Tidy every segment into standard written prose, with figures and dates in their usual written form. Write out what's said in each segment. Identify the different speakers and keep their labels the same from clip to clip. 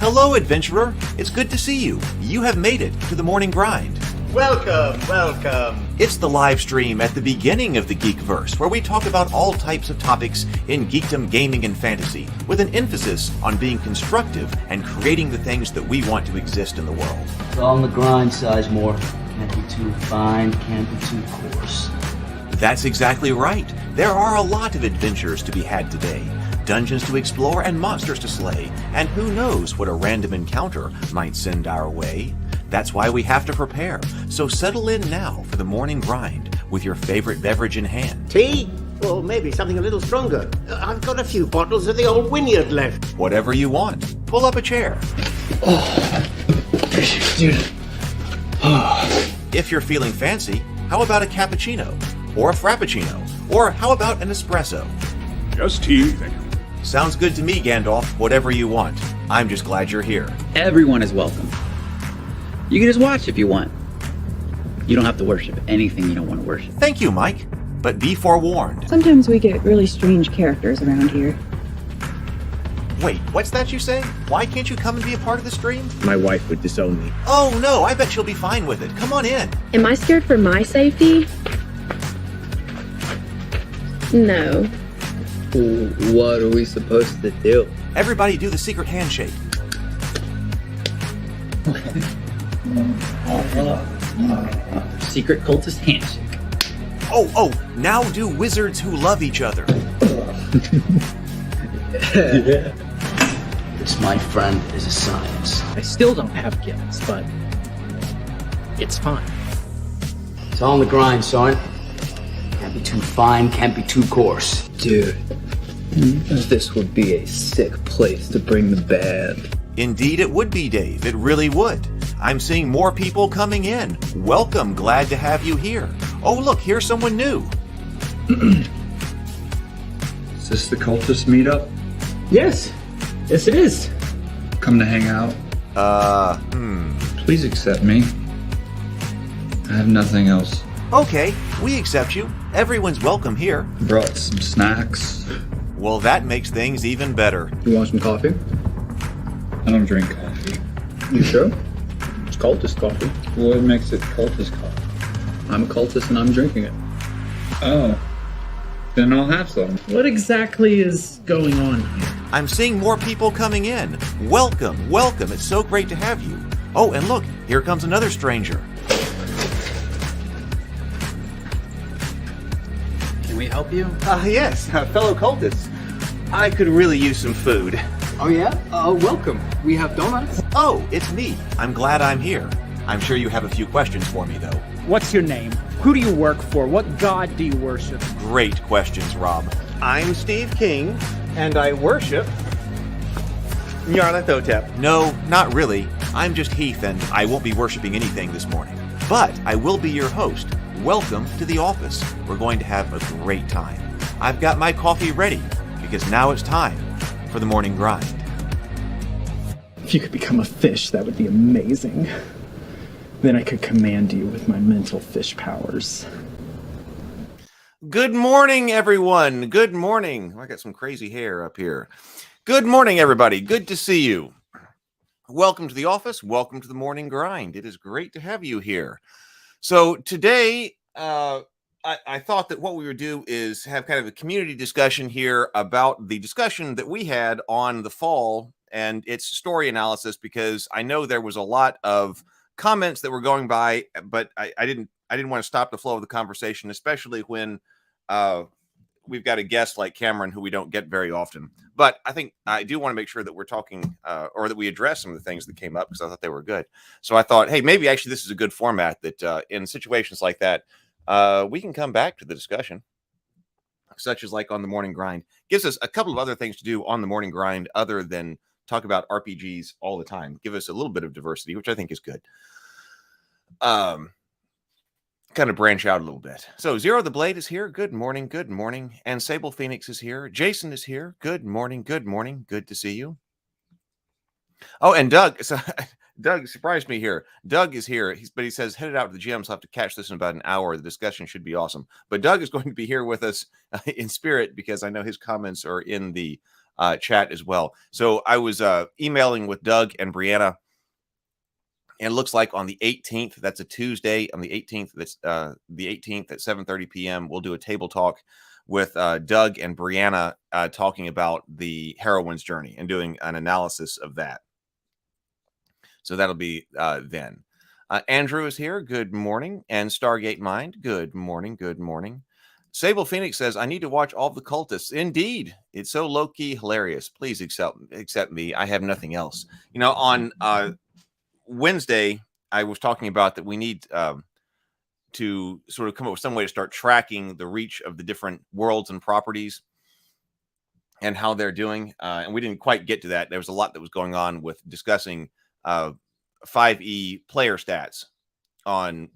Speaker 1: Hello, adventurer. It's good to see you. You have made it to the morning grind.
Speaker 2: Welcome, welcome.
Speaker 1: It's the live stream at the beginning of the Geekverse, where we talk about all types of topics in geekdom, gaming, and fantasy, with an emphasis on being constructive and creating the things that we want to exist in the world.
Speaker 3: It's all on the grind, Sizemore. Can't be too fine, can't be too coarse.
Speaker 1: That's exactly right. There are a lot of adventures to be had today. Dungeons to explore and monsters to slay, and who knows what a random encounter might send our way. That's why we have to prepare, so settle in now for the morning grind with your favorite beverage in hand.
Speaker 2: Tea? Or maybe something a little stronger. I've got a few bottles of the old Wynyard left.
Speaker 1: Whatever you want. Pull up a chair.
Speaker 3: Dude.
Speaker 1: If you're feeling fancy, how about a cappuccino? Or a frappuccino? Or how about an espresso?
Speaker 4: Just tea, thank you.
Speaker 1: Sounds good to me, Gandalf. Whatever you want. I'm just glad you're here.
Speaker 5: Everyone is welcome. You can just watch if you want. You don't have to worship anything you don't want to worship.
Speaker 1: Thank you, Mike. But be forewarned.
Speaker 6: Sometimes we get really strange characters around here.
Speaker 1: Wait, what's that you say? Why can't you come and be a part of the stream?
Speaker 4: My wife would disown me.
Speaker 1: Oh no, I bet she'll be fine with it. Come on in.
Speaker 6: Am I scared for my safety? No.
Speaker 5: What are we supposed to do?
Speaker 1: Everybody do the secret handshake.
Speaker 5: Secret cultist handshake.
Speaker 1: Oh, now do wizards who love each other.
Speaker 3: This, my friend, is a science.
Speaker 7: I still don't have gifts, but it's fine.
Speaker 3: It's all on the grind, son. Can't be too fine, can't be too coarse.
Speaker 8: Dude, this would be a sick place to bring the band.
Speaker 1: Indeed it would be, Dave. It really would. I'm seeing more people coming in. Welcome, glad to have you here. Oh, look, here's someone new.
Speaker 8: Is this the cultist meetup?
Speaker 7: Yes it is.
Speaker 8: Come to hang out? Please accept me. I have nothing else.
Speaker 1: Okay, we accept you. Everyone's welcome here.
Speaker 8: Brought some snacks.
Speaker 1: Well, that makes things even better.
Speaker 8: You want some coffee? I don't drink coffee.
Speaker 7: You sure? It's cultist coffee.
Speaker 8: What makes it cultist coffee?
Speaker 7: I'm a cultist and I'm drinking it.
Speaker 8: Oh. Then I'll have some.
Speaker 7: What exactly is going on here?
Speaker 1: I'm seeing more people coming in. Welcome. It's so great to have you. Oh, and look, here comes another stranger.
Speaker 5: Can we help you?
Speaker 2: Yes, fellow cultists. I could really use some food.
Speaker 7: Oh yeah? Welcome. We have donuts.
Speaker 1: Oh, it's me. I'm glad I'm here. I'm sure you have a few questions for me, though.
Speaker 9: What's your name? Who do you work for? What god do you worship?
Speaker 1: Great questions, Rob.
Speaker 2: I'm Steve King, and I worship Nyarlathotep.
Speaker 1: No, not really. I'm just Heath, and I won't be worshiping anything this morning. But I will be your host. Welcome to the office. We're going to have a great time. I've got my coffee ready, because now it's time for the morning grind.
Speaker 9: If you could become a fish, that would be amazing. Then I could command you with my mental fish powers.
Speaker 1: Good morning, everyone. Good morning. I got some crazy hair up here. Good morning, everybody. Good to see you. Welcome to the office. Welcome to the morning grind. It is great to have you here. So today, I thought that what we would do is have kind of a community discussion here about the discussion that we had on the fall and its story analysis, because I know there was a lot of comments that were going by, but I didn't want to stop the flow of the conversation, especially when we've got a guest like Cameron who we don't get very often. But I think I do want to make sure that we're talking or that we address some of the things that came up, because I thought they were good. So I thought, hey, maybe actually this is a good format that in situations like that, we can come back to the discussion, such as like on the morning grind. Gives us a couple of other things to do on the morning grind other than talk about RPGs all the time. Give us a little bit of diversity, which I think is good. Kind of branch out a little bit. So Zero the Blade is here. Good morning. And Sable Phoenix is here. Jason is here. Good morning. Good to see you. Oh, and Doug. So Doug surprised me here. Doug is here, but he says headed out to the gym, so I'll have to catch this in about an hour. The discussion should be awesome. But Doug is going to be here with us in spirit, because I know his comments are in the chat as well. So I was emailing with Doug and Brianna, and it looks like on the 18th, that's a Tuesday, on the 18th, that's the 18th at 7:30 p.m., we'll do a table talk with Doug and Brianna talking about the heroine's journey and doing an analysis of that. So that'll be then. Andrew is here. Good morning. And Stargate Mind. Good morning. Good morning. Sable Phoenix says, I need to watch all of the cultists. Indeed. It's so low-key hilarious. Please accept me. I have nothing else. You know, on Wednesday, I was talking about that we need to sort of come up with some way to start tracking the reach of the different worlds and properties and how they're doing. And we didn't quite get to that. There was a lot that was going on with discussing 5e player stats on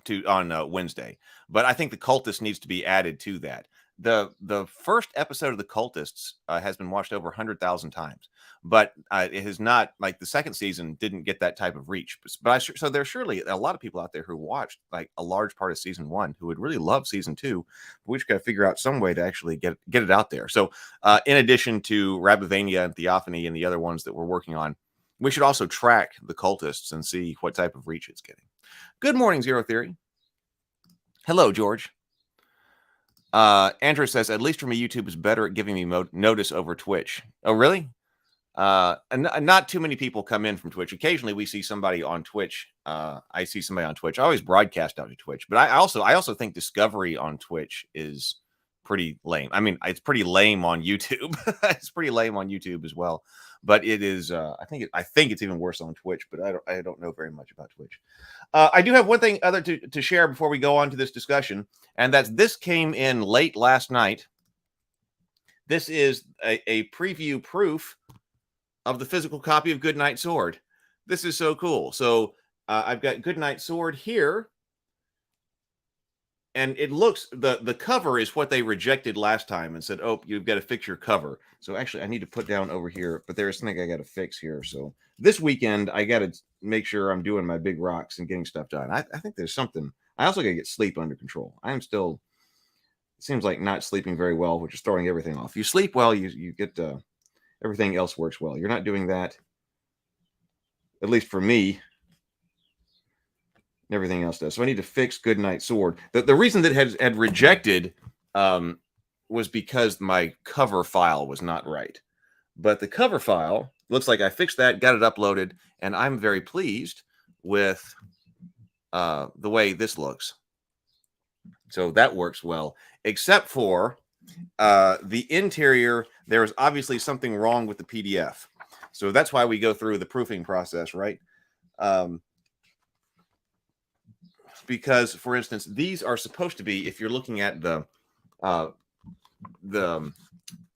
Speaker 1: Wednesday. But I think the Cultist needs to be added to that. The first episode of the Cultists has been watched over 100,000 times, but it has not, like the second season didn't get that type of reach. But so there's surely a lot of people out there who watched like a large part of season 1 who would really love season 2. But we just got to figure out some way to actually get it out there. So in addition to Rabivania and Theophany and the other ones that we're working on, we should also track the Cultists and see what type of reach it's getting. Good morning, Zero Theory. Hello, George. Andrew says, at least for me, YouTube is better at giving me notice over Twitch. Oh, really? And not too many people come in from Twitch. Occasionally, we see somebody on Twitch. I see somebody on Twitch. I always broadcast out to Twitch, but I also think discovery on Twitch is pretty lame. I mean, it's pretty lame on YouTube. It's pretty lame on YouTube as well. But it is. I think it's even worse on Twitch. But I don't know very much about Twitch. I do have one thing other to share before we go on to this discussion, and that's this came in late last night. This is a preview proof of the physical copy of Goodnight Sword. This is so cool. So I've got Goodnight Sword here. And it looks, the cover is what they rejected last time and said, oh, you've got to fix your cover. So actually, I need to put down over here, but there's something I got to fix here. So this weekend, I got to make sure I'm doing my big rocks and getting stuff done. I think there's something. I also got to get sleep under control. I'm still, it seems like not sleeping very well, which is throwing everything off. You sleep well, you get, everything else works well. You're not doing that, at least for me. Everything else does. So I need to fix Goodnight Sword. The reason that it had rejected was because my cover file was not right. But the cover file looks like I fixed that, got it uploaded, and I'm very pleased with the way this looks. So that works well, except for the interior. There is obviously something wrong with the PDF. So that's why we go through the proofing process, right? Because, for instance, these are supposed to be, if you're looking at the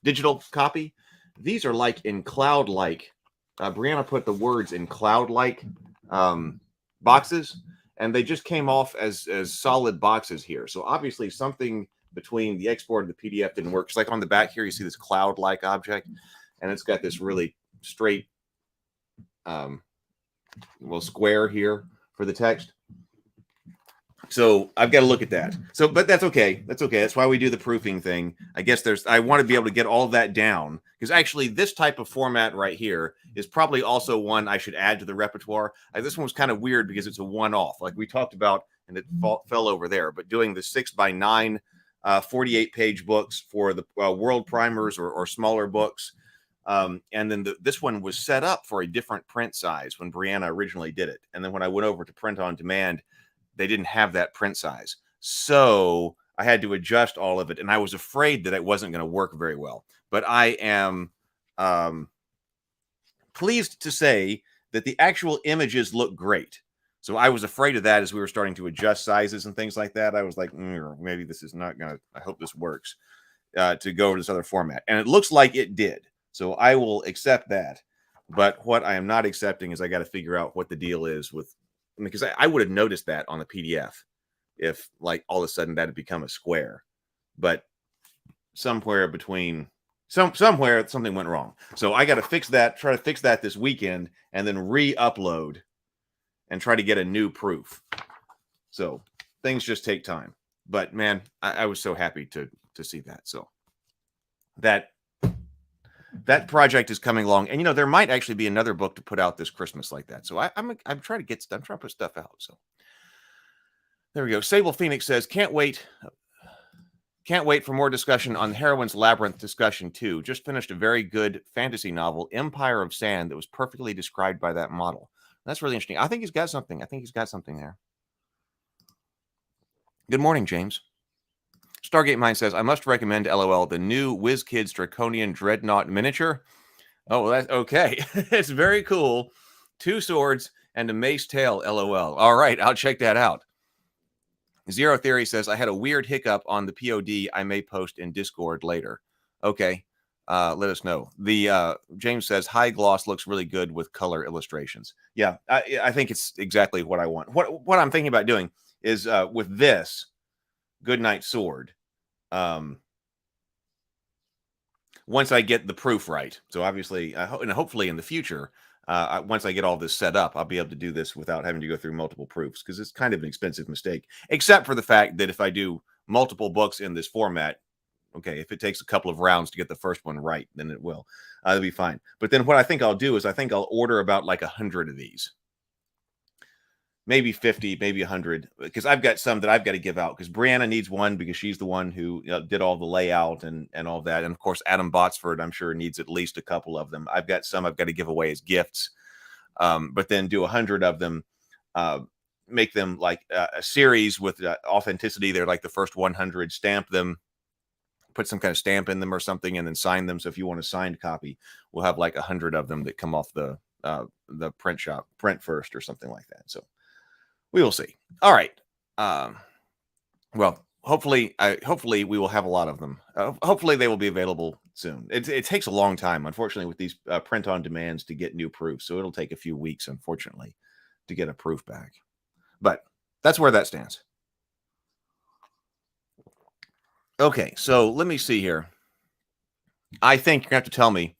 Speaker 1: digital copy, these are like in cloud-like. Brianna put the words in cloud-like boxes, and they just came off as solid boxes here. So obviously something between the export and the PDF didn't work. It's like on the back here, you see this cloud-like object, and it's got this really straight square here for the text. So I've got to look at that. So, but that's okay. That's okay. That's why we do the proofing thing. I guess I want to be able to get all of that down, because actually this type of format right here is probably also one I should add to the repertoire. This one was kind of weird because it's a one-off, like we talked about, and it fell over there. But doing the 6x9 48-page books for the world primers or smaller books. And then this one was set up for a different print size when Brianna originally did it. And then when I went over to print on demand, they didn't have that print size. So I had to adjust all of it. And I was afraid that it wasn't going to work very well. But I am pleased to say that the actual images look great. So I was afraid of that as we were starting to adjust sizes and things like that. I was like, maybe this is not going to, I hope this works to go over this other format. And it looks like it did. So I will accept that. But what I am not accepting is I got to figure out what the deal is with, because I would have noticed that on the PDF if like all of a sudden that had become a square, but somewhere between somewhere something went wrong. So I got to fix that, try to fix that this weekend, and then re-upload and try to get a new proof. So things just take time, but man, I was so happy to see that. So that that project is coming along, and there might actually be another book to put out this Christmas like that. So I'm trying to put stuff out. So there we go. Sable Phoenix says, can't wait for more discussion on Heroine's Labyrinth discussion too. Just finished a very good fantasy novel, Empire of Sand, that was perfectly described by that model. That's really interesting. I think he's got something. There. Good morning, James. Stargate Mind says, I must recommend, LOL, the new WizKids Draconian Dreadnought miniature. Oh, well, that's okay. It's very cool. 2 swords and a mace tail, LOL. All right, I'll check that out. Zero Theory says, I had a weird hiccup on the POD. I may post in Discord later. Okay, let us know. The James says, high gloss looks really good with color illustrations. Yeah, I think it's exactly what I want. What I'm thinking about doing is with this Goodnight Sword, once I get the proof right. So obviously, and hopefully in the future, once I get all this set up, I'll be able to do this without having to go through multiple proofs, because it's kind of an expensive mistake, except for the fact that if I do multiple books in this format, okay, if it takes a couple of rounds to get the first one right, then it will. It'll be fine. But then what I think I'll do is I think I'll order about like 100 of these. Maybe 50, maybe 100, because I've got some that I've got to give out, because Brianna needs one because she's the one who did all the layout and all that. And of course, Adam Botsford, I'm sure, needs at least a couple of them. I've got some I've got to give away as gifts, but then do 100 of them, make them like a series with authenticity. They're like the first 100, stamp them, put some kind of stamp in them or something, and then sign them. So if you want a signed copy, we'll have like 100 of them that come off the print shop, print first or something like that. So we will see. All right. Well, hopefully we will have a lot of them. Hopefully they will be available soon. It takes a long time, unfortunately, with these print on demands to get new proofs. So it'll take a few weeks, unfortunately, to get a proof back. But that's where that stands. Okay, so let me see here. I think you're going to have to tell me.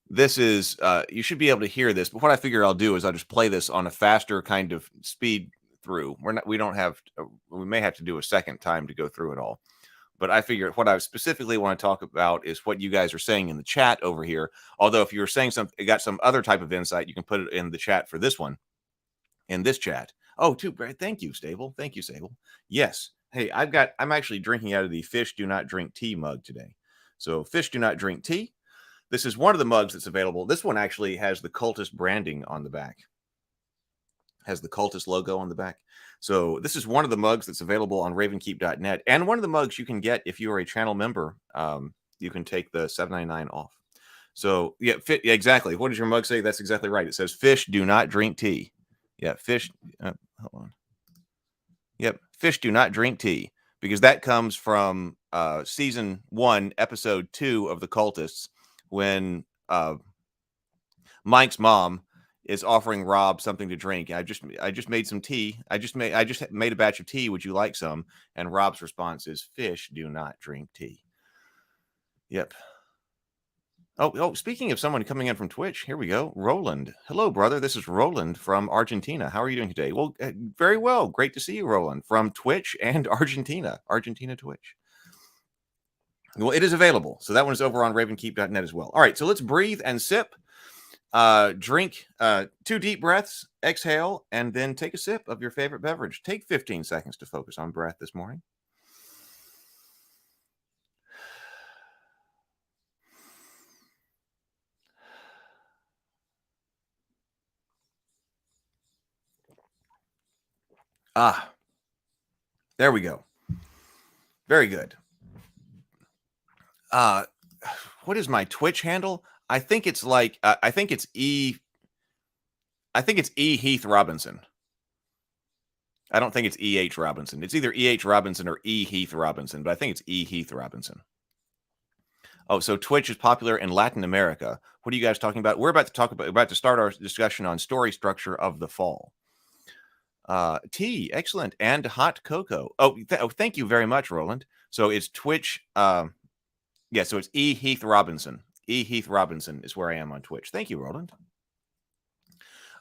Speaker 1: This is, you should be able to hear this, but what I figure I'll do is I'll just play this on a faster kind of speed through. We may have to do a second time to go through it all. But I figure what I specifically want to talk about is what you guys are saying in the chat over here. Although if you're saying something, got some other type of insight, you can put it in the chat for this one, in this chat. Oh, thank you, Stable. Thank you, Stable. Yes. Hey, I'm actually drinking out of the Fish Do Not Drink Tea mug today. So Fish Do Not Drink Tea. This is one of the mugs that's available. This one actually has the Cultist branding on the back. Has the Cultist logo on the back. So this is one of the mugs that's available on ravenkeep.net. And one of the mugs you can get if you are a channel member. You can take the $7.99 off. So, yeah, exactly. What does your mug say? That's exactly right. It says, Fish Do Not Drink Tea. Yeah, fish. Hold on. Yep, Fish Do Not Drink Tea. Because that comes from season 1, episode 2 of the Cultists, when Mike's mom is offering Rob something to drink. I just made some tea. I just made a batch of tea. Would you like some? And Rob's response is, Fish do not drink tea. Yep. Oh, speaking of someone coming in from Twitch, here we go. Roland. Hello, brother. This is Roland from Argentina. How are you doing today? Well, very well. Great to see you, Roland, from Twitch and Argentina. Argentina Twitch. Well, it is available. So that one is over on ravenkeep.net as well. All right, so let's breathe and sip. Drink 2 deep breaths, exhale, and then take a sip of your favorite beverage. Take 15 seconds to focus on breath this morning. There we go. Very good. What is my Twitch handle? I think it's like I think it's E Heath Robinson. I don't think it's E.H. Robinson. It's either E.H. Robinson or E Heath Robinson, but I think it's E Heath Robinson. Oh, so Twitch is popular in Latin America. What are you guys talking about? We're about to start our discussion on story structure of the fall. Tea, excellent, and hot cocoa. Thank you very much, Roland. So it's Twitch. Yeah, so it's E Heath Robinson. E Heath Robinson is where I am on Twitch. Thank you, Roland.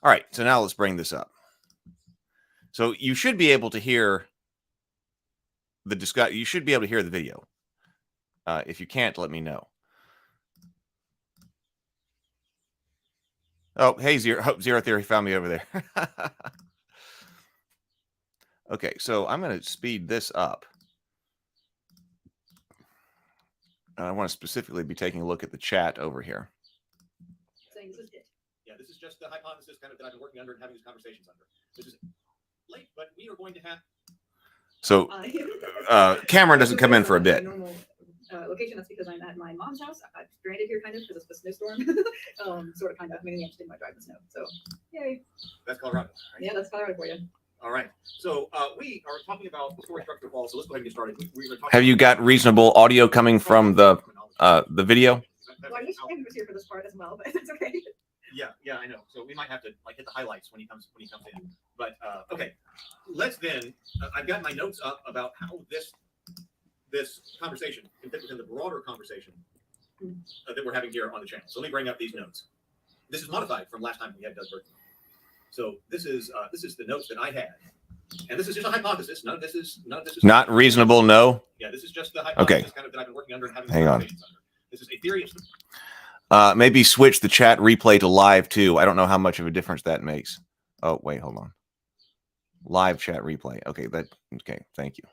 Speaker 1: All right, so now let's bring this up. So you should be able to hear the discuss. You should be able to hear the video. If you can't, let me know. Oh, hey, Zero Theory found me over there. Okay, so I'm going to speed this up. I want to specifically be taking a look at the chat over here.
Speaker 10: Saying this is it.
Speaker 1: Yeah, this is just the hypothesis kind of that I've been working under and having these conversations under. This is late, but we are going to have. So, Cameron doesn't come in for a bit.
Speaker 10: Normal location. That's because I'm at my mom's house. I'm stranded here kind of because of the snowstorm. Sort of, kind of. Mainly, I just didn't want to drive in the snow. So, yay.
Speaker 1: That's Colorado. Right?
Speaker 10: Yeah, that's Colorado for you.
Speaker 1: All right. So we are talking about the story structure of all. So let's go ahead and get started. Have you got reasonable audio coming from the video?
Speaker 10: Well, I wish Tim was here for this part as well, but that's okay.
Speaker 1: Yeah, I know. So we might have to like hit the highlights when he comes in. But okay, let's then. I've got my notes up about how this conversation can fit within the broader conversation that we're having here on the channel. So let me bring up these notes. This is modified from last time we had Doug Burton. So this is the notes that I had, and this is just a hypothesis. None of this is not reasonable. No. Yeah, this is just the hypothesis kind of that I've been working under and having conversations under. This is a theory of. Maybe switch the chat replay to live too. I don't know how much of a difference that makes. Oh wait, hold on. Live chat replay. Okay, thank you.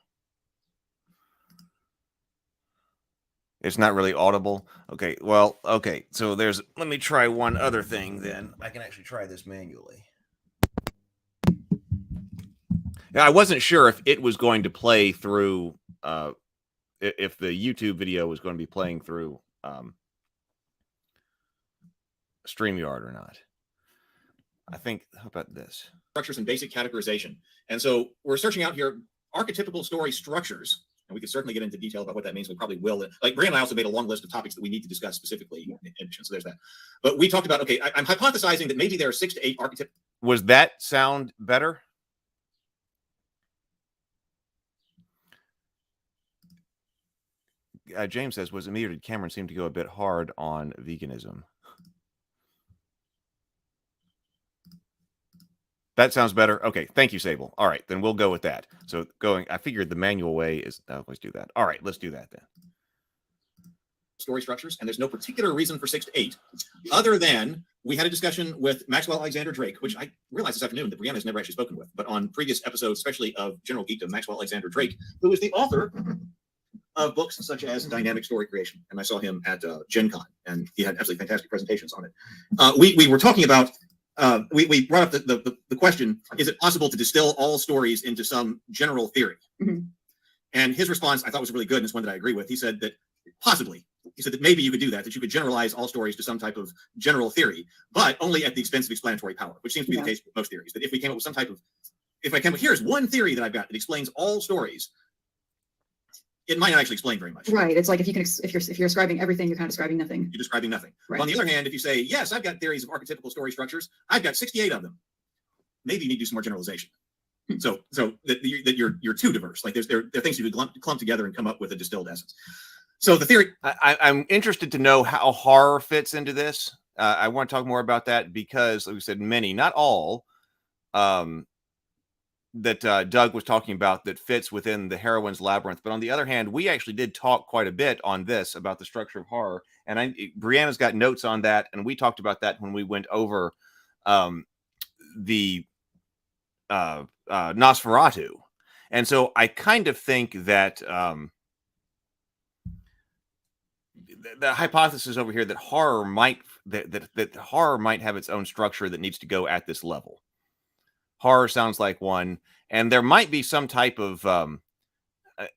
Speaker 1: It's not really audible. Okay, well, okay. So let me try one other thing then. I can actually try this manually. Yeah, I wasn't sure if it was going to play through, if the YouTube video was going to be playing through StreamYard or not. I think, how about this? Structures and basic categorization. And so we're searching out here archetypical story structures. And we could certainly get into detail about what that means. We probably will. Like, Brian and I also made a long list of topics that we need to discuss specifically. So there's that. But we talked about, okay, I'm hypothesizing that maybe there are 6 to 8 archetypal. Was that sound better? James says, was it me or did Cameron seem to go a bit hard on veganism? That sounds better. Okay. Thank you, Sable. All right. Then we'll go with that. So I figured the manual way is, let's do that. All right. Let's do that then. Story structures. And there's no particular reason for 6 to 8 other than we had a discussion with Maxwell Alexander Drake, which I realized this afternoon that Brianna has never actually spoken with, but on previous episodes, especially of General Geekdom, Maxwell Alexander Drake, who is the author of books such as Dynamic Story Creation. And I saw him at Gen Con, and he had absolutely fantastic presentations on it. We were talking about, we brought up the question, is it possible to distill all stories into some general theory? Mm-hmm. And his response, I thought, was really good, and it's one that I agree with. He said that possibly, he said that maybe you could do that you could generalize all stories to some type of general theory, but only at the expense of explanatory power, which seems to be the case with most theories. That if we came up with some type of, here's one theory that I've got that explains all stories, it might not actually explain very much.
Speaker 10: Right. It's like if you're describing everything, you're kind of describing nothing.
Speaker 1: You're describing nothing.
Speaker 10: Right.
Speaker 1: On the other hand, if you say, yes, I've got theories of archetypical story structures, I've got 68 of them, maybe you need to do some more generalization. So that you're too diverse. Like there are things you could clump together and come up with a distilled essence. So the theory, I'm interested to know how horror fits into this. I want to talk more about that because, like we said, many, not all, that Doug was talking about that fits within the heroine's labyrinth. But on the other hand, we actually did talk quite a bit on this about the structure of horror. And Brianna's got notes on that. And we talked about that when we went over the Nosferatu. And so I kind of think that the hypothesis over here that horror might that horror might have its own structure that needs to go at this level. Horror sounds like one, and there might be some type of.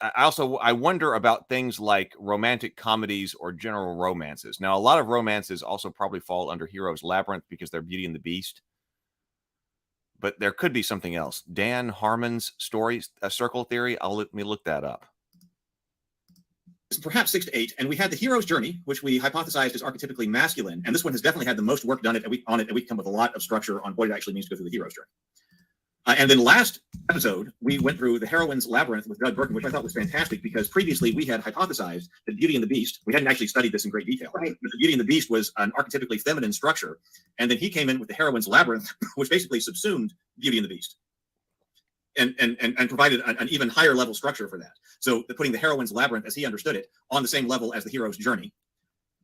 Speaker 1: I wonder about things like romantic comedies or general romances. Now, a lot of romances also probably fall under Hero's Labyrinth because they're Beauty and the Beast. But there could be something else. Dan Harmon's circle theory. Let me look that up. Perhaps 6 to 8, and we had the hero's journey, which we hypothesized is archetypically masculine, and this one has definitely had the most work done on it, and we come with a lot of structure on what it actually means to go through the hero's journey. And then last episode, we went through the heroine's labyrinth with Doug Burton, which I thought was fantastic because previously we had hypothesized that Beauty and the Beast, we hadn't actually studied this in great detail, right? But the Beauty and the Beast was an archetypically feminine structure, and then he came in with the heroine's labyrinth, which basically subsumed Beauty and the Beast. And provided an even higher level structure for that. So putting the heroine's labyrinth, as he understood it, on the same level as the hero's journey.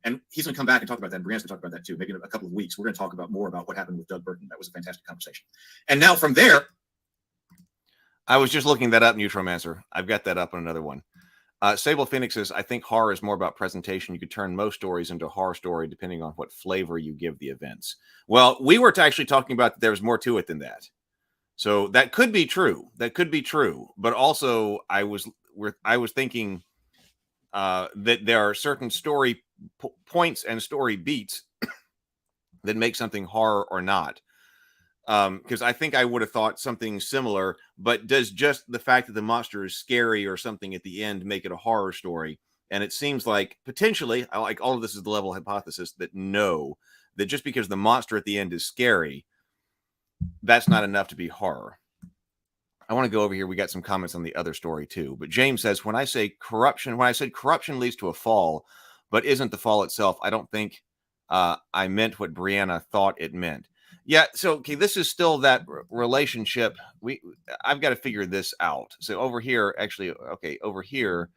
Speaker 11: And he's going to come back and talk about that. And Brianne's going to talk about that too. Maybe in a couple of weeks, we're going to talk about more about what happened with Doug Burton. That was a fantastic conversation. And now from there,
Speaker 1: I was just looking that up, Neutromancer. I've got that up on another one. Sable Phoenix says, I think horror is more about presentation. You could turn most stories into a horror story depending on what flavor you give the events. Well, we were actually talking about that there was more to it than that. So that could be true. That could be true. But also, I was thinking that there are certain story points and story beats that make something horror or not. Because I think I would have thought something similar, but does just the fact that the monster is scary or something at the end make it a horror story? And it seems like potentially, like all of this is the level hypothesis that no, that just because the monster at the end is scary, that's not enough to be horror. I want to go over here. We got some comments on the other story too. But James says, when I said corruption leads to a fall, but isn't the fall itself, I don't think I meant what Brianna thought it meant. Yeah, so okay, this is still that relationship. I've got to figure this out. So over here, actually, okay, over here,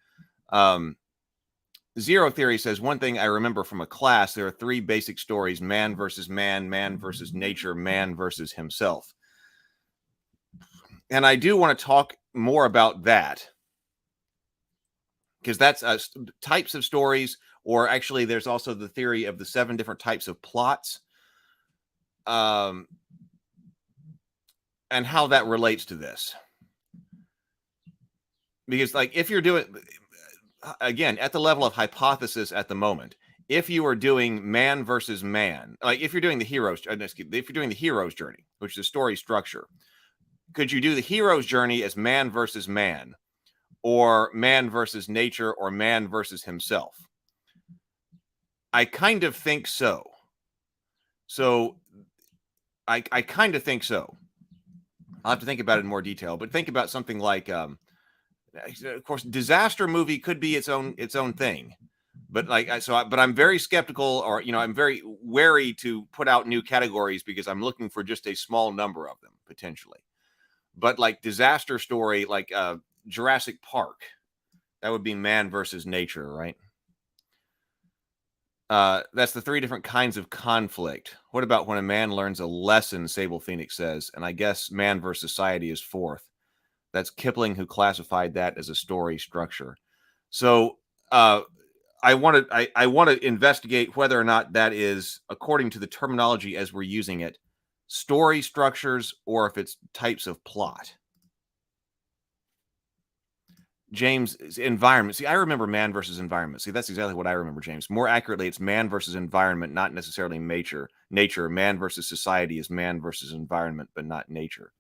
Speaker 1: Zero Theory says, one thing I remember from a class, there are 3 basic stories: man versus man, man versus nature, man versus himself. And I do want to talk more about that, because that's types of stories, or actually there's also the theory of the 7 different types of plots. And how that relates to this. Because like if you're doing, again, at the level of hypothesis at the moment, if you are doing man versus man, like if you're doing the hero's journey, which is story structure, could you do the hero's journey as man versus man, or man versus nature, or man versus himself? I kind of think so. So I kind of think so. I'll have to think about it in more detail, but think about something like, of course, disaster movie could be its own thing, but but I'm very skeptical, or I'm very wary to put out new categories because I'm looking for just a small number of them potentially. But like disaster story, like Jurassic Park, that would be man versus nature, right? That's the 3 different kinds of conflict. What about when a man learns a lesson, Sable Phoenix says, and I guess man versus society is 4th. That's Kipling who classified that as a story structure. So I want to investigate whether or not that is, according to the terminology as we're using it, story structures, or if it's types of plot. James, environment. See, I remember man versus environment. See, that's exactly what I remember, James. More accurately, it's man versus environment, not necessarily nature. Man versus society is man versus environment, but not nature.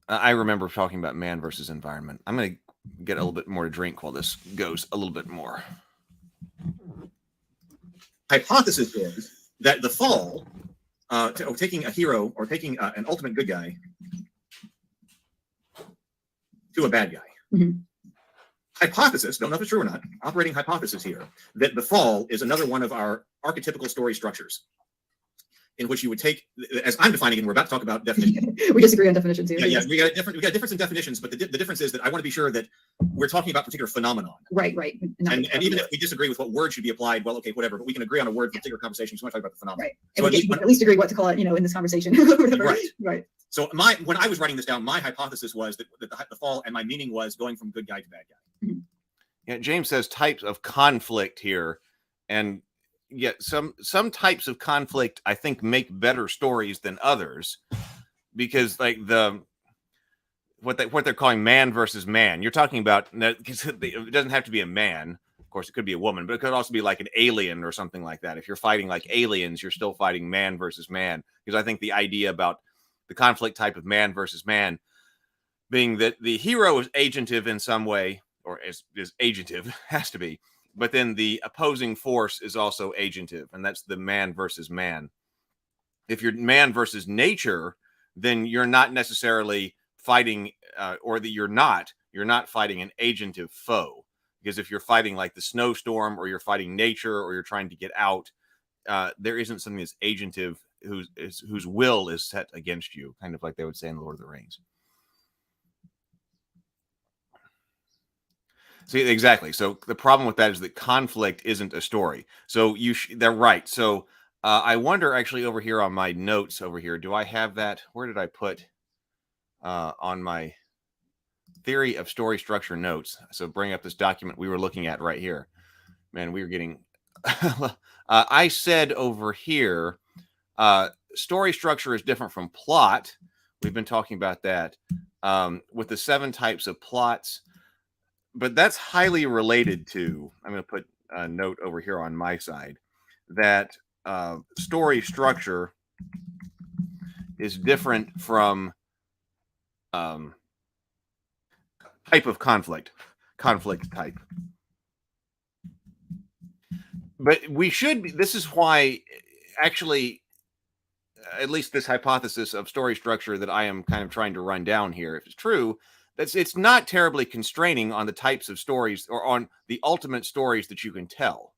Speaker 1: I remember talking about man versus environment. I'm going to get a little bit more to drink while this goes a little bit more.
Speaker 11: hypothesis is that the fall, taking a hero or taking an ultimate good guy to a bad guy.
Speaker 10: Mm-hmm.
Speaker 11: Hypothesis, don't know if it's true or not, operating hypothesis here, that the fall is another one of our archetypical story structures in which you would take, as I'm defining it, and we're about to talk about definitions.
Speaker 10: We disagree on definitions here.
Speaker 11: Yeah, we got a difference in definitions, but the difference is that I want to be sure that we're talking about a particular phenomenon.
Speaker 10: Right.
Speaker 11: And even if we disagree with what word should be applied, well, okay, whatever, but we can agree on a word for a particular conversation. So we want to talk about the phenomenon.
Speaker 10: Right.
Speaker 11: So
Speaker 10: and we can at least agree what to call it, in this conversation. Right.
Speaker 11: So when I was writing this down, my hypothesis was that the fall, and my meaning was going from good guy to bad guy.
Speaker 10: Mm-hmm.
Speaker 1: Yeah, James says types of conflict here, and yet some types of conflict I think make better stories than others, because like what they're calling man versus man, you're talking about, it doesn't have to be a man, of course it could be a woman, but it could also be like an alien or something like that. If you're fighting like aliens, you're still fighting man versus man, because I think the idea about the conflict type of man versus man being that the hero is agentive in some way, or is agentive, has to be, but then the opposing force is also agentive, and that's the man versus man. If you're man versus nature, then you're not necessarily fighting, you're not fighting an agentive foe, because if you're fighting like the snowstorm, or you're fighting nature, or you're trying to get out, there isn't something that's agentive whose will is set against you, kind of like they would say in Lord of the Rings. See, exactly. So the problem with that is that conflict isn't a story. So they're right. So I wonder actually over here on my notes over here, do I have that? Where did I put on my theory of story structure notes? So bring up this document we were looking at right here. Man, we were getting, I said over here, story structure is different from plot. We've been talking about that with the 7 types of plots. But that's highly related to, I'm going to put a note over here on my side, that story structure is different from type of conflict type. But we should be, this is why actually, at least this hypothesis of story structure that I am kind of trying to run down here, if it's true, it's not terribly constraining on the types of stories or on the ultimate stories that you can tell.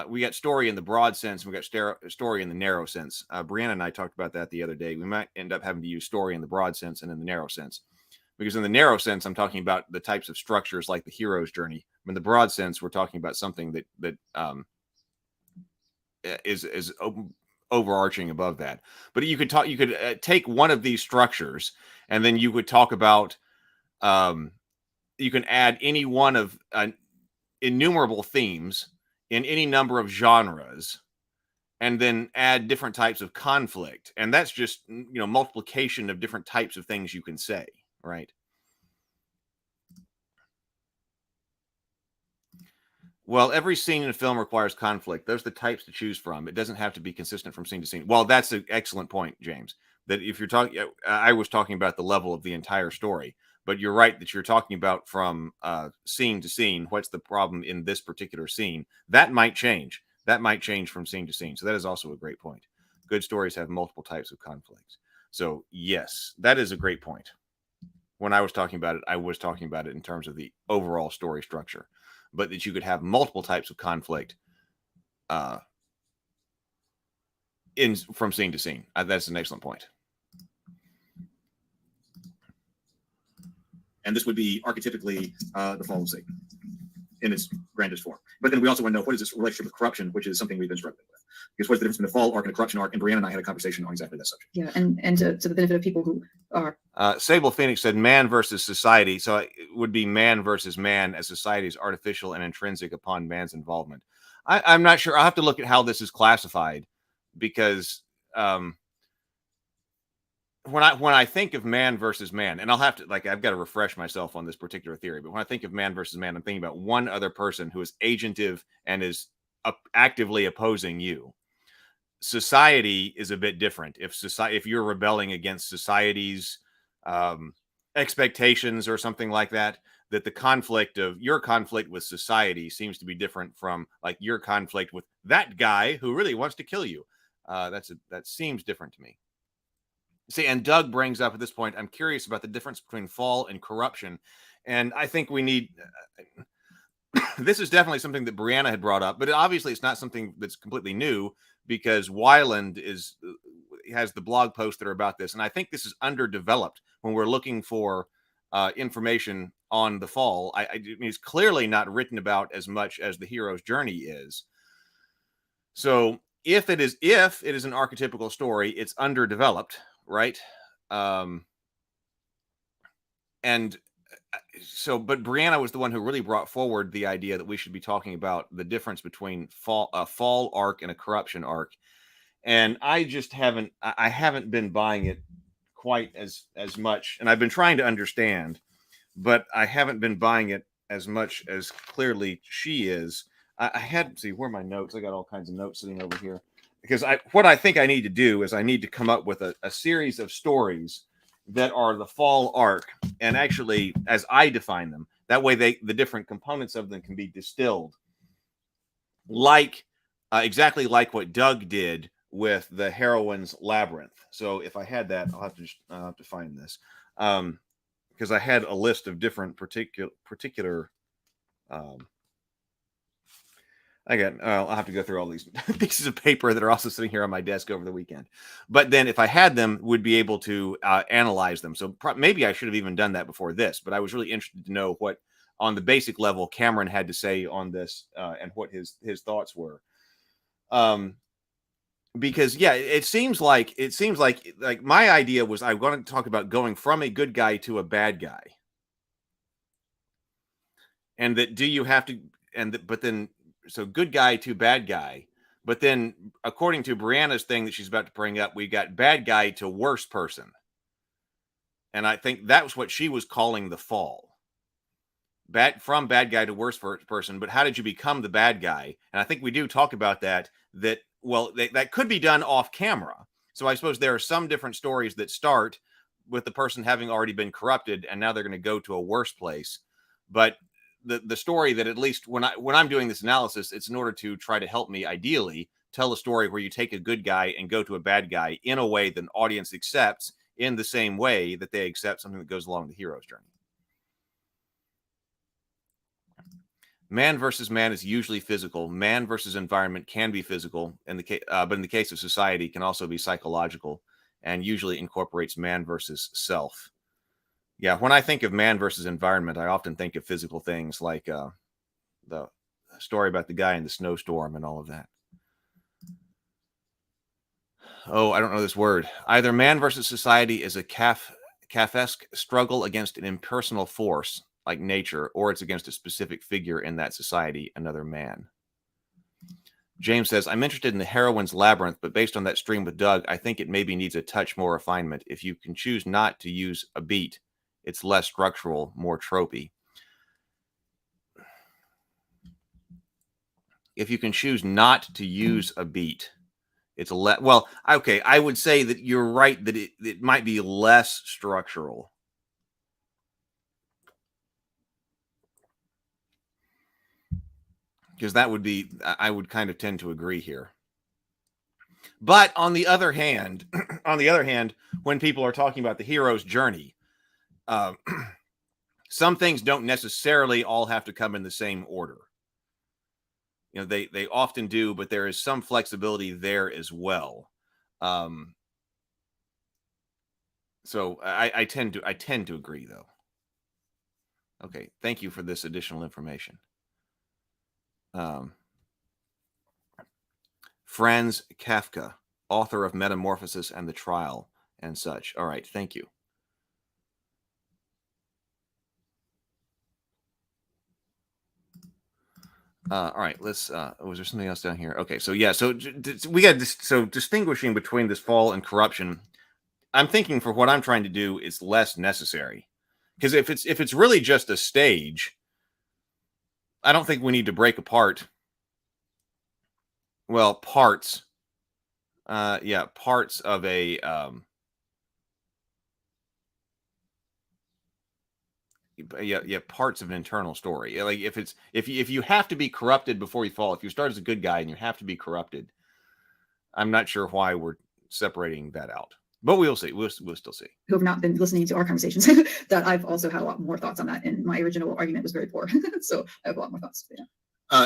Speaker 1: We got story in the broad sense, and we got story in the narrow sense. Brianna and I talked about that the other day. We might end up having to use story in the broad sense and in the narrow sense, because in the narrow sense, I'm talking about the types of structures like the hero's journey. In the broad sense, we're talking about something that is overarching above that. But you could take one of these structures, and then you would talk about you can add any one of innumerable themes in any number of genres, and then add different types of conflict, and that's just multiplication of different types of things you can say, right? Well, every scene in a film requires conflict. Those are the types to choose from. It doesn't have to be consistent from scene to scene. Well, that's an excellent point, James. That if you're talking, I was talking about the level of the entire story, but you're right that you're talking about from scene to scene. What's the problem in this particular scene? That might change. That might change from scene to scene. So that is also a great point. Good stories have multiple types of conflicts. So yes, that is a great point. When I was talking about it, I was talking about it in terms of the overall story structure, but that you could have multiple types of conflict from scene to scene. That's an excellent point.
Speaker 11: And this would be archetypically the fall of Satan in its grandest form. But then we also want to know, what is this relationship with corruption, which is something we've been struggling with. Because what's the difference between a fall arc and a corruption arc? And Brianna and I had a conversation on exactly that subject.
Speaker 10: Yeah, and to the benefit of people who are...
Speaker 1: Sable Phoenix said man versus society. So it would be man versus man, as society is artificial and intrinsic upon man's involvement. I'm not sure. I'll have to look at how this is classified, because when I think of man versus man, and I'll have to, I've got to refresh myself on this particular theory, but when I think of man versus man, I'm thinking about one other person who is agentive and is actively opposing you. Society is a bit different. If you're rebelling against society's expectations or something like that, that the conflict of your conflict with society seems to be different from your conflict with that guy who really wants to kill you. That seems different to me. See, and Doug brings up at this point, I'm curious about the difference between fall and corruption. And I think we need, this is definitely something that Brianna had brought up, but obviously it's not something that's completely new, because Weiland has the blog posts that are about this. And I think this is underdeveloped when we're looking for information on the fall. I mean, it's clearly not written about as much as the hero's journey is. So if it is an archetypical story, it's underdeveloped, right? And so, but Brianna was the one who really brought forward the idea that we should be talking about the difference between a fall arc and a corruption arc. And I just haven't been buying it quite as much. And I've been trying to understand, but I haven't been buying it as much as clearly she is. I had to see where my notes. I got all kinds of notes sitting over here, because what I think I need to do is I need to come up with a series of stories that are the fall arc, and actually, as I define them, that way the different components of them can be distilled, exactly like what Doug did with the Heroine's Labyrinth. So if I had that, I'll have to find this, because I had a list of different particular I'll have to go through all these pieces of paper that are also sitting here on my desk over the weekend. But then if I had them, would be able to analyze them. So maybe I should have even done that before this, but I was really interested to know what on the basic level Cameron had to say on this and what his thoughts were. Because yeah, it seems like my idea was I wanted to talk about going from a good guy to a bad guy. And that do you have to but then so good guy to bad guy, but then according to Brianna's thing that she's about to bring up, we got bad guy to worse person. And I think that was what she was calling the fall. From bad guy to worse person, but how did you become the bad guy? And I think we do talk about that that could be done off camera. So I suppose there are some different stories that start with the person having already been corrupted and now they're going to go to a worse place. But the story that at least when I'm doing this analysis, it's in order to try to help me ideally tell a story where you take a good guy and go to a bad guy in a way that an audience accepts in the same way that they accept something that goes along the hero's journey. Man versus man is usually physical. Man versus environment can be physical, but in the case of society, can also be psychological, and usually incorporates man versus self. Yeah, when I think of man versus environment, I often think of physical things like the story about the guy in the snowstorm and all of that. Oh, I don't know this word. Either man versus society is a Kafkaesque struggle against an impersonal force like nature, or it's against a specific figure in that society, another man. James says, I'm interested in the heroine's labyrinth, but based on that stream with Doug, I think it maybe needs a touch more refinement. If you can choose not to use a beat, it's less structural, more tropey. If you can choose not to use a beat, it's well, okay, I would say that you're right that it might be less structural. Because that would be, I would kind of tend to agree here. But on the other hand, when people are talking about the hero's journey, some things don't necessarily all have to come in the same order. You know, they often do, but there is some flexibility there as well. So I tend to agree, though. Okay, thank you for this additional information. Franz Kafka, author of Metamorphosis and the Trial and such. All right, thank you. All right, let's was there something else down here? Okay, so yeah, so we got this, so distinguishing between this fall and corruption, I'm thinking for what I'm trying to do is less necessary. Because if it's really just a stage, I don't think we need to break apart. Well, parts of a parts of an internal story. Like if you have to be corrupted before you fall, if you start as a good guy and you have to be corrupted, I'm not sure why we're separating that out. But we'll see. We'll still see.
Speaker 10: Who have not been listening to our conversations, that I've also had a lot more thoughts on that. And my original argument was very poor. So I have a lot more thoughts. Yeah.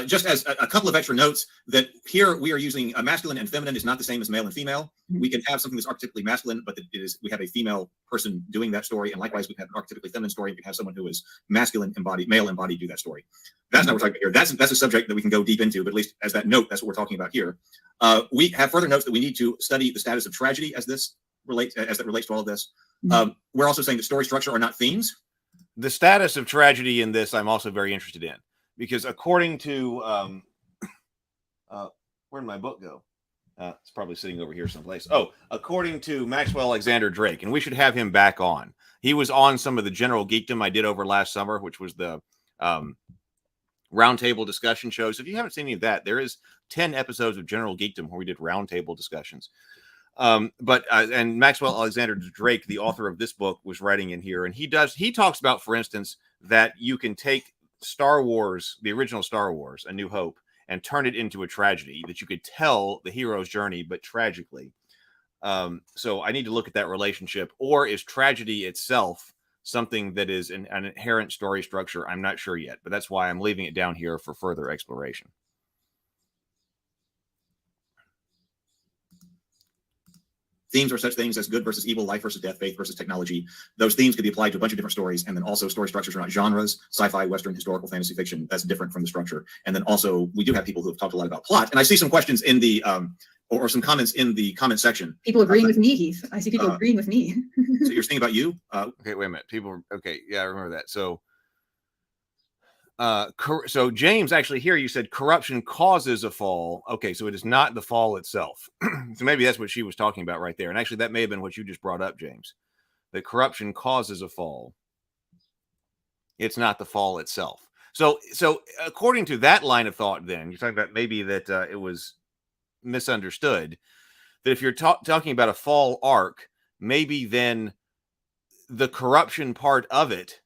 Speaker 11: Just as a couple of extra notes, that here we are using a masculine and feminine is not the same as male and female. Mm-hmm. We can have something that's archetypically masculine, but we have a female person doing that story. And likewise, we have an archetypically feminine story. We can have someone who is masculine embodied, male embodied do that story. That's not what we're talking about here. That's a subject that we can go deep into, but at least as that note, that's what we're talking about here. We have further notes that we need to study the status of tragedy as that relates to all of this. Mm-hmm. We're also saying that story structure are not themes.
Speaker 1: The status of tragedy in this, I'm also very interested in. Because according to, where'd my book go? It's probably sitting over here someplace. Oh, according to Maxwell Alexander Drake, and we should have him back on. He was on some of the general geekdom I did over last summer, which was the roundtable discussion shows. If you haven't seen any of that, there is 10 episodes of general geekdom where we did roundtable discussions. And Maxwell Alexander Drake, the author of this book, was writing in here, and he talks about, for instance, that you can take Star Wars, the original Star Wars, A New Hope, and turn it into a tragedy, that you could tell the hero's journey, but tragically. So I need to look at that relationship. Or is tragedy itself something that is an inherent story structure? I'm not sure yet, but that's why I'm leaving it down here for further exploration.
Speaker 11: Themes are such things as good versus evil, life versus death, faith versus technology. Those themes could be applied to a bunch of different stories. And then also story structures are not genres, sci-fi, Western, historical, fantasy fiction. That's different from the structure. And then also we do have people who have talked a lot about plot. And I see some questions in the, or some comments in the comment section.
Speaker 10: People agreeing with me, Heath. I see people agreeing with me.
Speaker 11: So you're thinking about you?
Speaker 1: Okay, wait a minute. Okay, yeah, I remember that. So James, actually here you said corruption causes a fall. Okay, so it is not the fall itself. So maybe that's what she was talking about right there. And actually that may have been what you just brought up, James. That corruption causes a fall. It's not the fall itself. So according to that line of thought, then you're talking about maybe that it was misunderstood, that if you're talking about a fall arc, maybe then the corruption part of it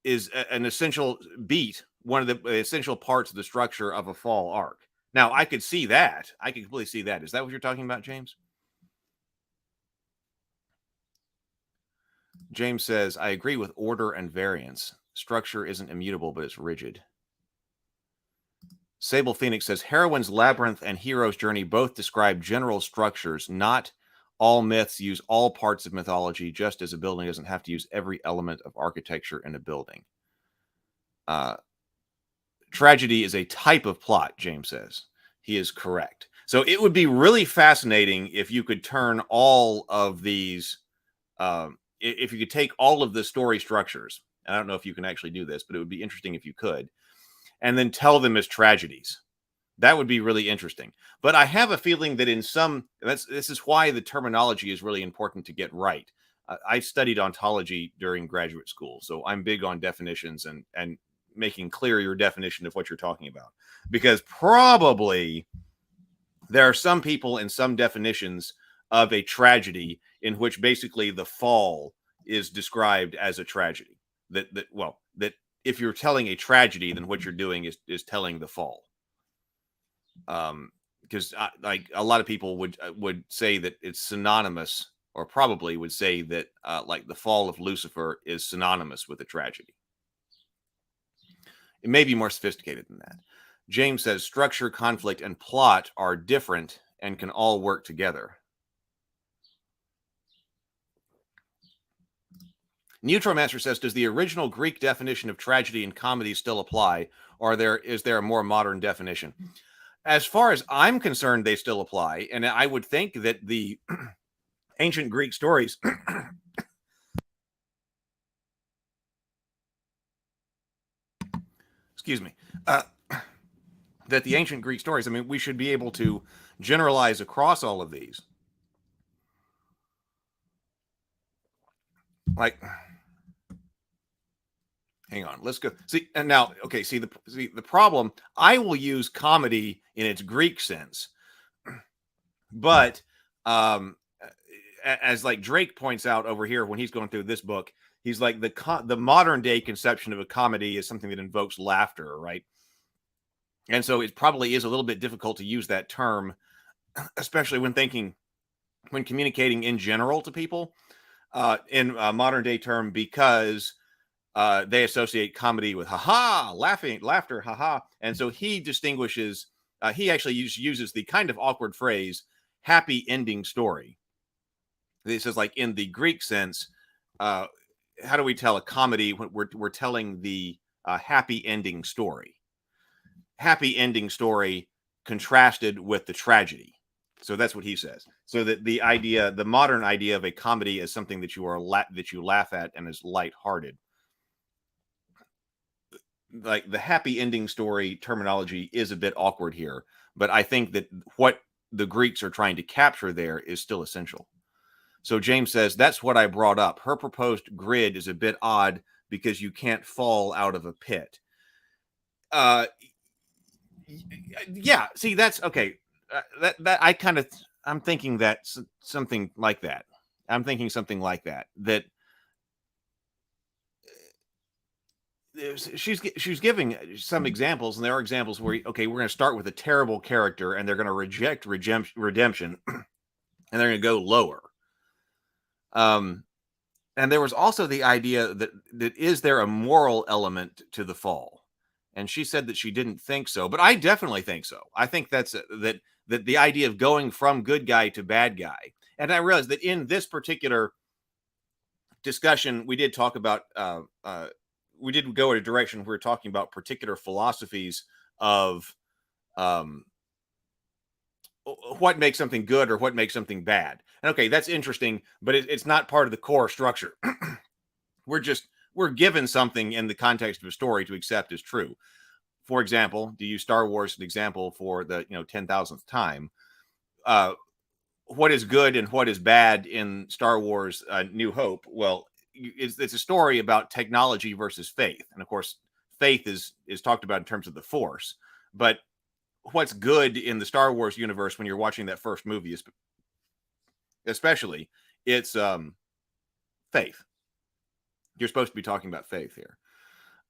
Speaker 1: is an essential beat, one of the essential parts of the structure of a fall arc. Now, I could see that. I could completely see that. Is that what you're talking about, James? James says, I agree with order and variance. Structure isn't immutable, but it's rigid. Sable Phoenix says, Heroine's Labyrinth and Hero's Journey both describe general structures. Not all myths use all parts of mythology, just as a building doesn't have to use every element of architecture in a building. Tragedy is a type of plot, James says. He is correct. So it would be really fascinating if you could turn all of these, if you could take all of the story structures, and I don't know if you can actually do this, but it would be interesting if you could, and then tell them as tragedies. That would be really interesting. But I have a feeling that in some, this is why the terminology is really important to get right. I studied ontology during graduate school, so I'm big on definitions and making clear your definition of what you're talking about. Because probably there are some people in some definitions of a tragedy in which basically the fall is described as a tragedy. That if you're telling a tragedy, then what you're doing is telling the fall. Because like a lot of people would say that it's synonymous, or probably would say that like the fall of Lucifer is synonymous with a tragedy. It may be more sophisticated than that. James says structure, conflict, and plot are different and can all work together. Neutromancer says, does the original Greek definition of tragedy and comedy still apply, or is there a more modern definition? As far as I'm concerned, they still apply. And I would think that the ancient Greek stories excuse me, that the ancient Greek stories, I mean, we should be able to generalize across all of these. Like, hang on, let's go. See, and now, okay, see the problem, I will use comedy in its Greek sense, but as like Drake points out over here when he's going through this book, he's like the modern day conception of a comedy is something that invokes laughter, right? And so it probably is a little bit difficult to use that term, especially when communicating in general to people in a modern day term, because they associate comedy with haha, laughter, haha. And so he distinguishes, he actually uses the kind of awkward phrase, happy ending story. He says, like in the Greek sense, how do we tell a comedy when we're telling the happy ending story? Happy ending story contrasted with the tragedy. So that's what he says. So that the modern idea of a comedy is something that you laugh at and is lighthearted. Like the happy ending story terminology is a bit awkward here, but I think that what the Greeks are trying to capture there is still essential. So James says, that's what I brought up. Her proposed grid is a bit odd because you can't fall out of a pit. Yeah, see, that's okay. I'm thinking that something like that. I'm thinking something like that. That she's giving some examples, and there are examples where okay, we're going to start with a terrible character, and they're going to reject redemption, and they're going to go lower. And there was also the idea that is there a moral element to the fall? and she said that she didn't think so, but I definitely think so. I think that the idea of going from good guy to bad guy, and I realized that in this particular discussion, we did talk about we did go in a direction where we were talking about particular philosophies of what makes something good or what makes something bad. And okay, that's interesting, but it's not part of the core structure. We're given something in the context of a story to accept as true. For example, to use Star Wars as an example for the 10,000th time, what is good and what is bad in Star Wars New Hope? Well, it's a story about technology versus faith. And of course, faith is talked about in terms of the Force. But what's good in the Star Wars universe when you're watching that first movie, especially, it's faith. You're supposed to be talking about faith here.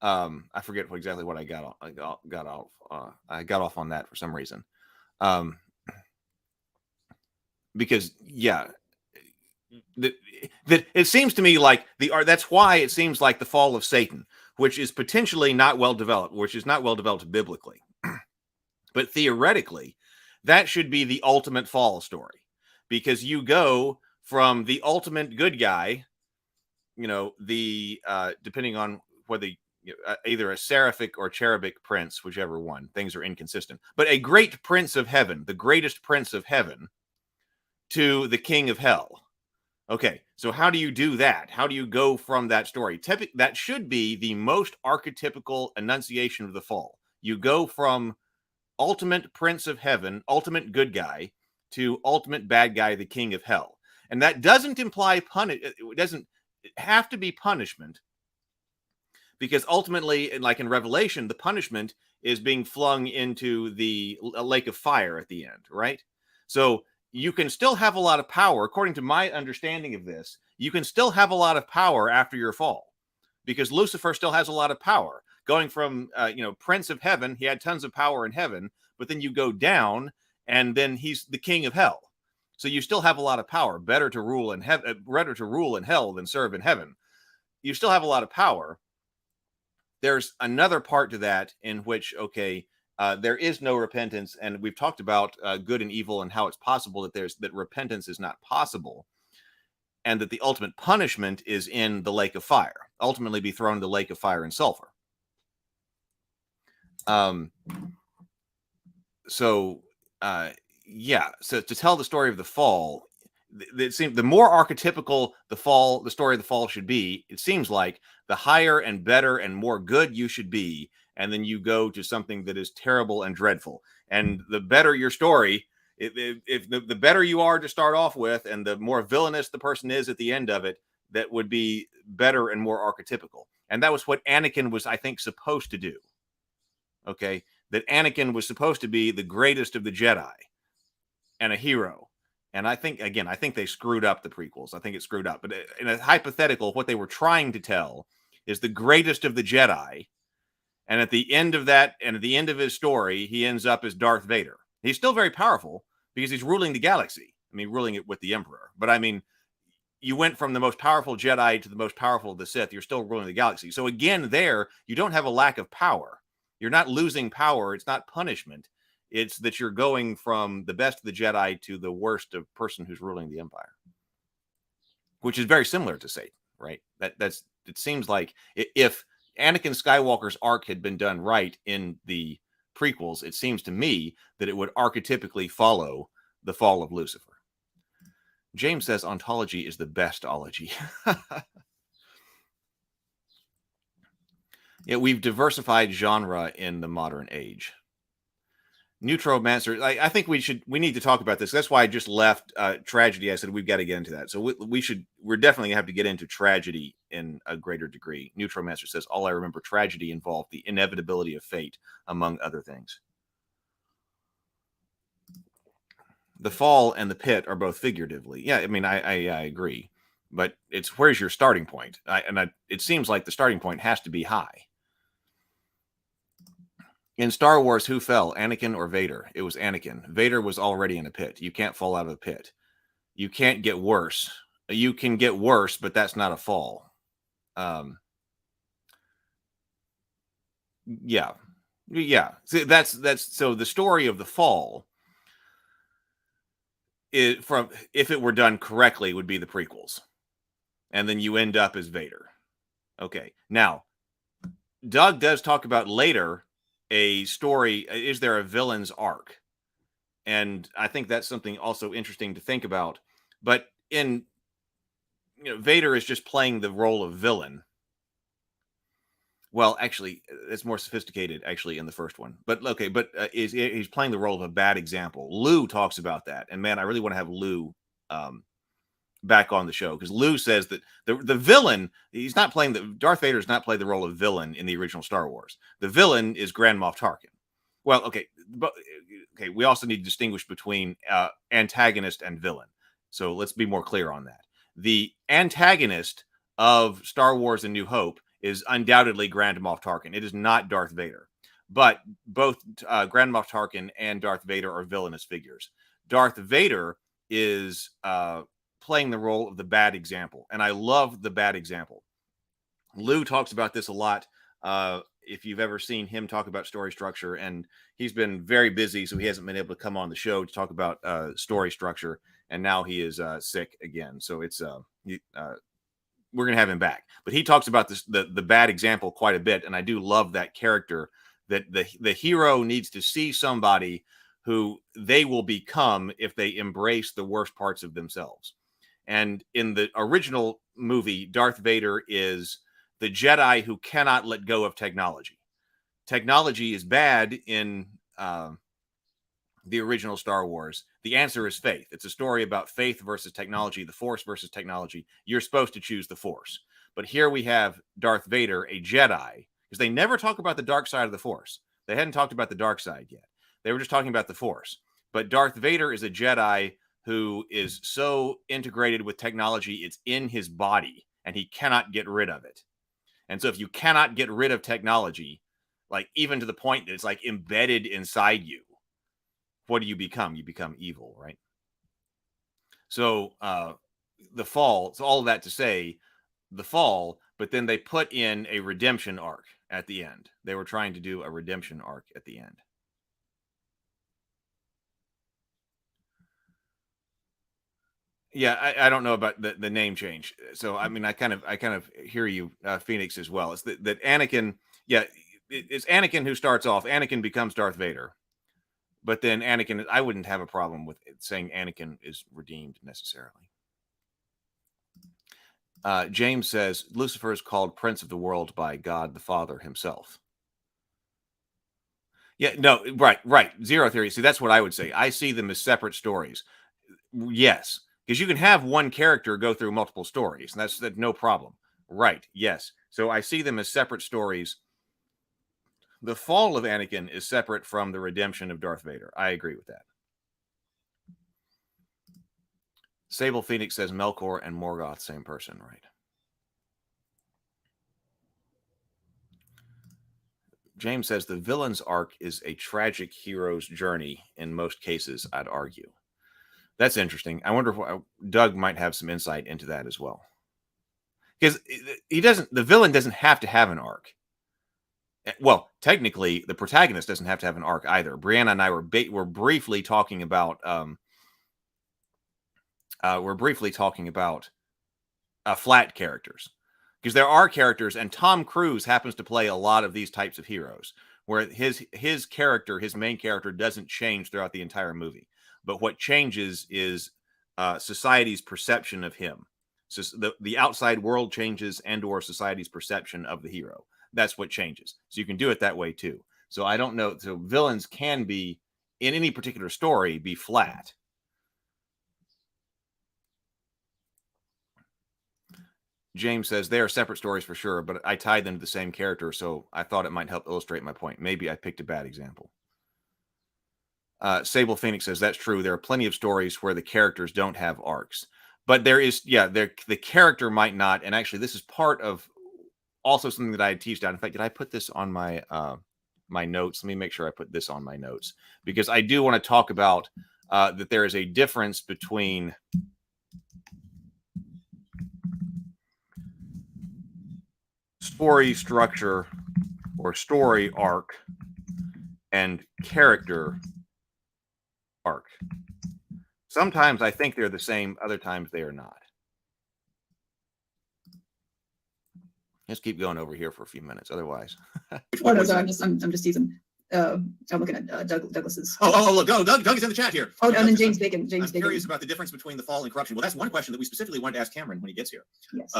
Speaker 1: I forget exactly what I got off. I got off on that for some reason. Because that it seems to me like that's why it seems like the fall of Satan, which is potentially not well developed, biblically, but theoretically, that should be the ultimate fall story, because you go from the ultimate good guy, depending on whether either a seraphic or cherubic prince, whichever one, things are inconsistent, but a great prince of heaven, the greatest prince of heaven, to the king of hell. Okay, so how do you do that? How do you go from that story? That should be the most archetypical enunciation of the fall. You go from ultimate prince of heaven, ultimate good guy, to ultimate bad guy, the king of hell. And that doesn't imply it doesn't have to be punishment, because ultimately, like in Revelation, the punishment is being flung into a lake of fire at the end, right? So you can still have a lot of power. According to my understanding of this, you can still have a lot of power after your fall, because Lucifer still has a lot of power. Going from, Prince of Heaven, he had tons of power in heaven, but then you go down and then he's the king of hell. So you still have a lot of power. Better to rule in hell than serve in heaven. You still have a lot of power. There's another part to that in which, there is no repentance, and we've talked about good and evil and how it's possible that repentance is not possible, and that the ultimate punishment is in the lake of fire, ultimately be thrown in the lake of fire and sulfur. So to tell the story of the fall, it seems the more archetypical the story of the fall should be, it seems like the higher and better and more good you should be, and then you go to something that is terrible and dreadful. And the better your story, if the better you are to start off with, and the more villainous the person is at the end of it, that would be better and more archetypical. And that was what Anakin was, I think, supposed to do. Okay, that Anakin was supposed to be the greatest of the Jedi and a hero. And I think they screwed up the prequels. I think it screwed up. But in a hypothetical, what they were trying to tell is the greatest of the Jedi. And at the end of that, and at the end of his story, he ends up as Darth Vader. He's still very powerful because he's ruling the galaxy. I mean, ruling it with the Emperor. But I mean, you went from the most powerful Jedi to the most powerful of the Sith. You're still ruling the galaxy. So again, there, you don't have a lack of power. You're not losing power. It's not punishment. It's that you're going from the best of the Jedi to the worst of person who's ruling the Empire, which is very similar to Satan, right? It seems like if Anakin Skywalker's arc had been done right in the prequels, it seems to me that it would archetypically follow the fall of Lucifer. James says ontology is the bestology. Yeah, we've diversified genre in the modern age. Neutromancer, I think we need to talk about this. That's why I just left tragedy. I said we've got to get into that. So we're definitely gonna have to get into tragedy in a greater degree. Neutromancer says, all I remember tragedy involved the inevitability of fate, among other things. The fall and the pit are both figuratively. Yeah, I mean, I agree. But it's where's your starting point? It seems like the starting point has to be high. In Star Wars, who fell, Anakin or Vader? It was Anakin. Vader was already in a pit. You can't fall out of a pit. You can't get worse. You can get worse, but that's not a fall. Yeah. Yeah, that's so the story of the fall is from, if it were done correctly, would be the prequels, and then you end up as Vader. Okay, now Doug does talk about later a story. Is there a villain's arc? And I think that's something also interesting to think about. But in Vader is just playing the role of villain. Well, actually, it's more sophisticated actually in the first one. But okay, but he's playing the role of a bad example. Lou talks about that, and man, I really want to have Lou back on the show, because Lou says that the villain, he's not playing the Darth Vader does not play the role of villain in the original Star Wars. The villain is Grand Moff Tarkin. Well, okay, but okay, we also need to distinguish between antagonist and villain. So let's be more clear on that. The antagonist of Star Wars: A New Hope is undoubtedly Grand Moff Tarkin. It is not Darth Vader, but both Grand Moff Tarkin and Darth Vader are villainous figures. Darth Vader is playing the role of the bad example, and I love the bad example. Lou talks about this a lot. If you've ever seen him talk about story structure, and he's been very busy, so he hasn't been able to come on the show to talk about story structure, and now he is sick again. So it's we're gonna have him back, but he talks about this the bad example quite a bit, and I do love that character, that the hero needs to see somebody who they will become if they embrace the worst parts of themselves. And in the original movie, Darth Vader is the Jedi who cannot let go of technology. Technology is bad in the original Star Wars. The answer is faith. It's a story about faith versus technology, the Force versus technology. You're supposed to choose the Force. But here we have Darth Vader, a Jedi, because they never talk about the dark side of the Force. They hadn't talked about the dark side yet. They were just talking about the Force. But Darth Vader is a Jedi who is so integrated with technology, it's in his body, and he cannot get rid of it. And so if you cannot get rid of technology, like even to the point that it's like embedded inside you, what do you become? You become evil, right? So the fall, it's all of that to say the fall, but then they put in a redemption arc at the end. They were trying to do a redemption arc at the end. Yeah, I don't know about the name change. So I mean, I kind of hear you, Phoenix, as well. It's that Anakin. Yeah, it's Anakin who starts off. Anakin becomes Darth Vader, but then Anakin. I wouldn't have a problem with saying Anakin is redeemed necessarily. James says Lucifer is called Prince of the World by God the Father himself. Yeah, no, right. Zero theory. See, that's what I would say. I see them as separate stories. Yes. Because you can have one character go through multiple stories, and that's no problem. Right. Yes. So I see them as separate stories. The fall of Anakin is separate from the redemption of Darth Vader. I agree with that. Sable Phoenix says Melkor and Morgoth, same person, right? James says the villain's arc is a tragic hero's journey in most cases, I'd argue. That's interesting. I wonder if Doug might have some insight into that as well. Because the villain doesn't have to have an arc. Well, technically, the protagonist doesn't have to have an arc either. Brianna and I were briefly talking about flat characters, because there are characters, and Tom Cruise happens to play a lot of these types of heroes, where his character, his main character, doesn't change throughout the entire movie. But what changes is society's perception of him. So the outside world changes, and/or society's perception of the hero. That's what changes. So you can do it that way too. So I don't know. So villains can be, in any particular story, be flat. James says they are separate stories for sure, but I tied them to the same character, so I thought it might help illustrate my point. Maybe I picked a bad example. Sable Phoenix says that's true. There are plenty of stories where the characters don't have arcs, but there is, the character might not. And actually, this is part of also something that I had teased out. In fact, did I put this on my my notes? Let me make sure I put this on my notes, because I do want to talk about that there is a difference between story structure or story arc and character arc. Sometimes I think they're the same, other times they are not. Let's keep going over here for a few minutes. Otherwise,
Speaker 10: Oh no, sorry, I'm just teasing. I'm looking at Douglas's.
Speaker 11: Look, Doug is in the chat here.
Speaker 10: Oh, and then James Bacon. I'm
Speaker 11: curious about the difference between the fall and corruption. Well, that's one question that we specifically wanted to ask Cameron when he gets here.
Speaker 10: Yes.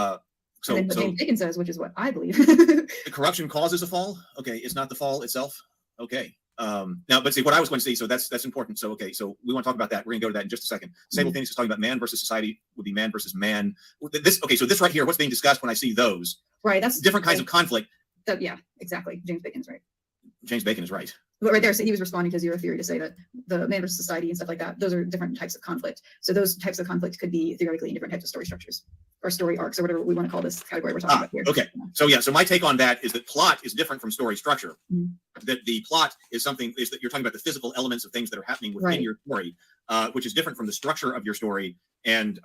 Speaker 11: So
Speaker 10: James Bacon says, which is what I believe.
Speaker 11: The corruption causes a fall. Okay, it's not the fall itself. Okay. Now, but see what I was going to say. So that's important. So okay, so we want to talk about that. We're going to go to that in just a second. Sable Phoenix is talking about man versus society would be man versus man. So this right here, what's being discussed when I see those?
Speaker 10: Right. That's
Speaker 11: different kinds of conflict.
Speaker 10: Yeah, exactly. James Bacon's right.
Speaker 11: James Bacon is right.
Speaker 10: But right there, so he was responding to your theory to say that the man versus society and stuff like that, those are different types of conflict. So those types of conflict could be theoretically in different types of story structures or story arcs or whatever we want to call this category we're talking about here.
Speaker 11: Okay. So yeah, so my take on that is that plot is different from story structure. That the plot is something is that you're talking about the physical elements of things that are happening within your story, which is different from the structure of your story. And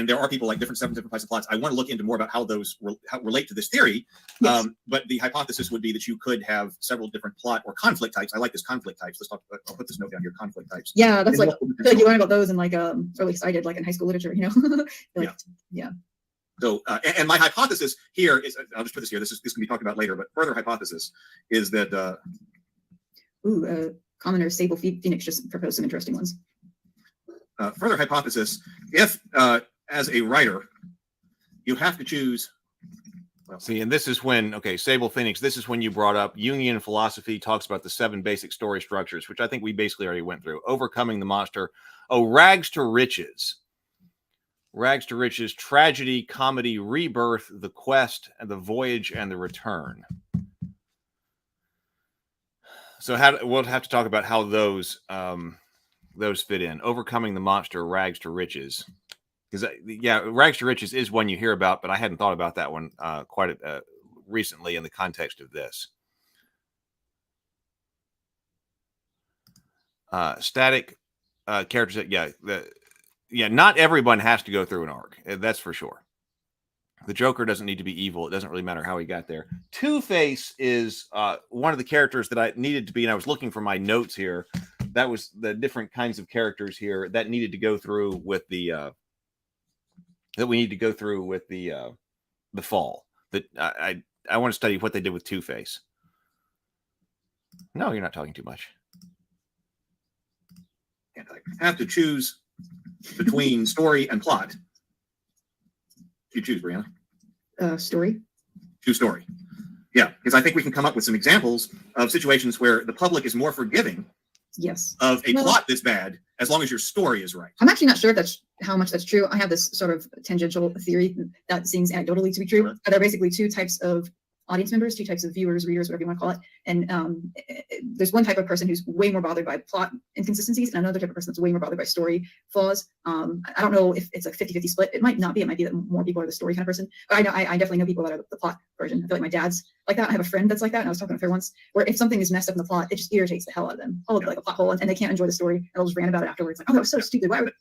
Speaker 11: there are people like different types of plots. I want to look into more about how those relate to this theory.
Speaker 10: Yes.
Speaker 11: But the hypothesis would be that you could have several different plot or conflict types. I like this conflict types. Let's talk. I'll put this note down here. Conflict types.
Speaker 10: Yeah, that's like you learn about those in like early excited like in high school literature. You know. Yeah.
Speaker 11: So, and my hypothesis here is, I'll just put this here. This can be talked about later. But further hypothesis is that.
Speaker 10: Commoner Sable Phoenix just proposed some interesting ones.
Speaker 11: Further hypothesis, if as a writer, you have to choose.
Speaker 1: Well, see, and this is when, Sable Phoenix, this is when you brought up Jungian philosophy talks about the 7 basic story structures, which I think we basically already went through. Overcoming the monster. Rags to riches. Rags to riches, tragedy, comedy, rebirth, the quest, and the voyage, and the return. So we'll have to talk about how those fit in. Overcoming the monster, rags to riches. Because rags to riches is one you hear about, but I hadn't thought about that one quite recently in the context of this. Static characters. Not everyone has to go through an arc. That's for sure. The Joker doesn't need to be evil. It doesn't really matter how he got there. Two-Face is one of the characters that I needed to be, and I was looking for my notes here. That was the different kinds of characters here that needed to go through with the that we need to go through with the fall. That I want to study what they did with Two-Face. No, you're not talking too much.
Speaker 11: And I have to choose between story and plot. You choose, Brianna.
Speaker 10: Story.
Speaker 11: Choose story. Yeah, because I think we can come up with some examples of situations where the public is more forgiving.
Speaker 10: Yes.
Speaker 11: Of a plot that's bad, as long as your story is right.
Speaker 10: I'm actually not sure if how much that's true. I have this sort of tangential theory that seems anecdotally to be true. There are basically 2 types of audience members, 2 types of viewers, readers, whatever you want to call it. And there's one type of person who's way more bothered by plot inconsistencies, and another type of person that's way more bothered by story flaws. I don't know if it's a 50-50 split. It might not be. It might be that more people are the story kind of person. But I definitely know people that are the plot version. I feel like my dad's like that. I have a friend that's like that, and I was talking to her once, where if something is messed up in the plot, it just irritates the hell out of them. Like a plot hole, and they can't enjoy the story, and they'll just rant about it afterwards. Like, oh, that was so stupid. Why would...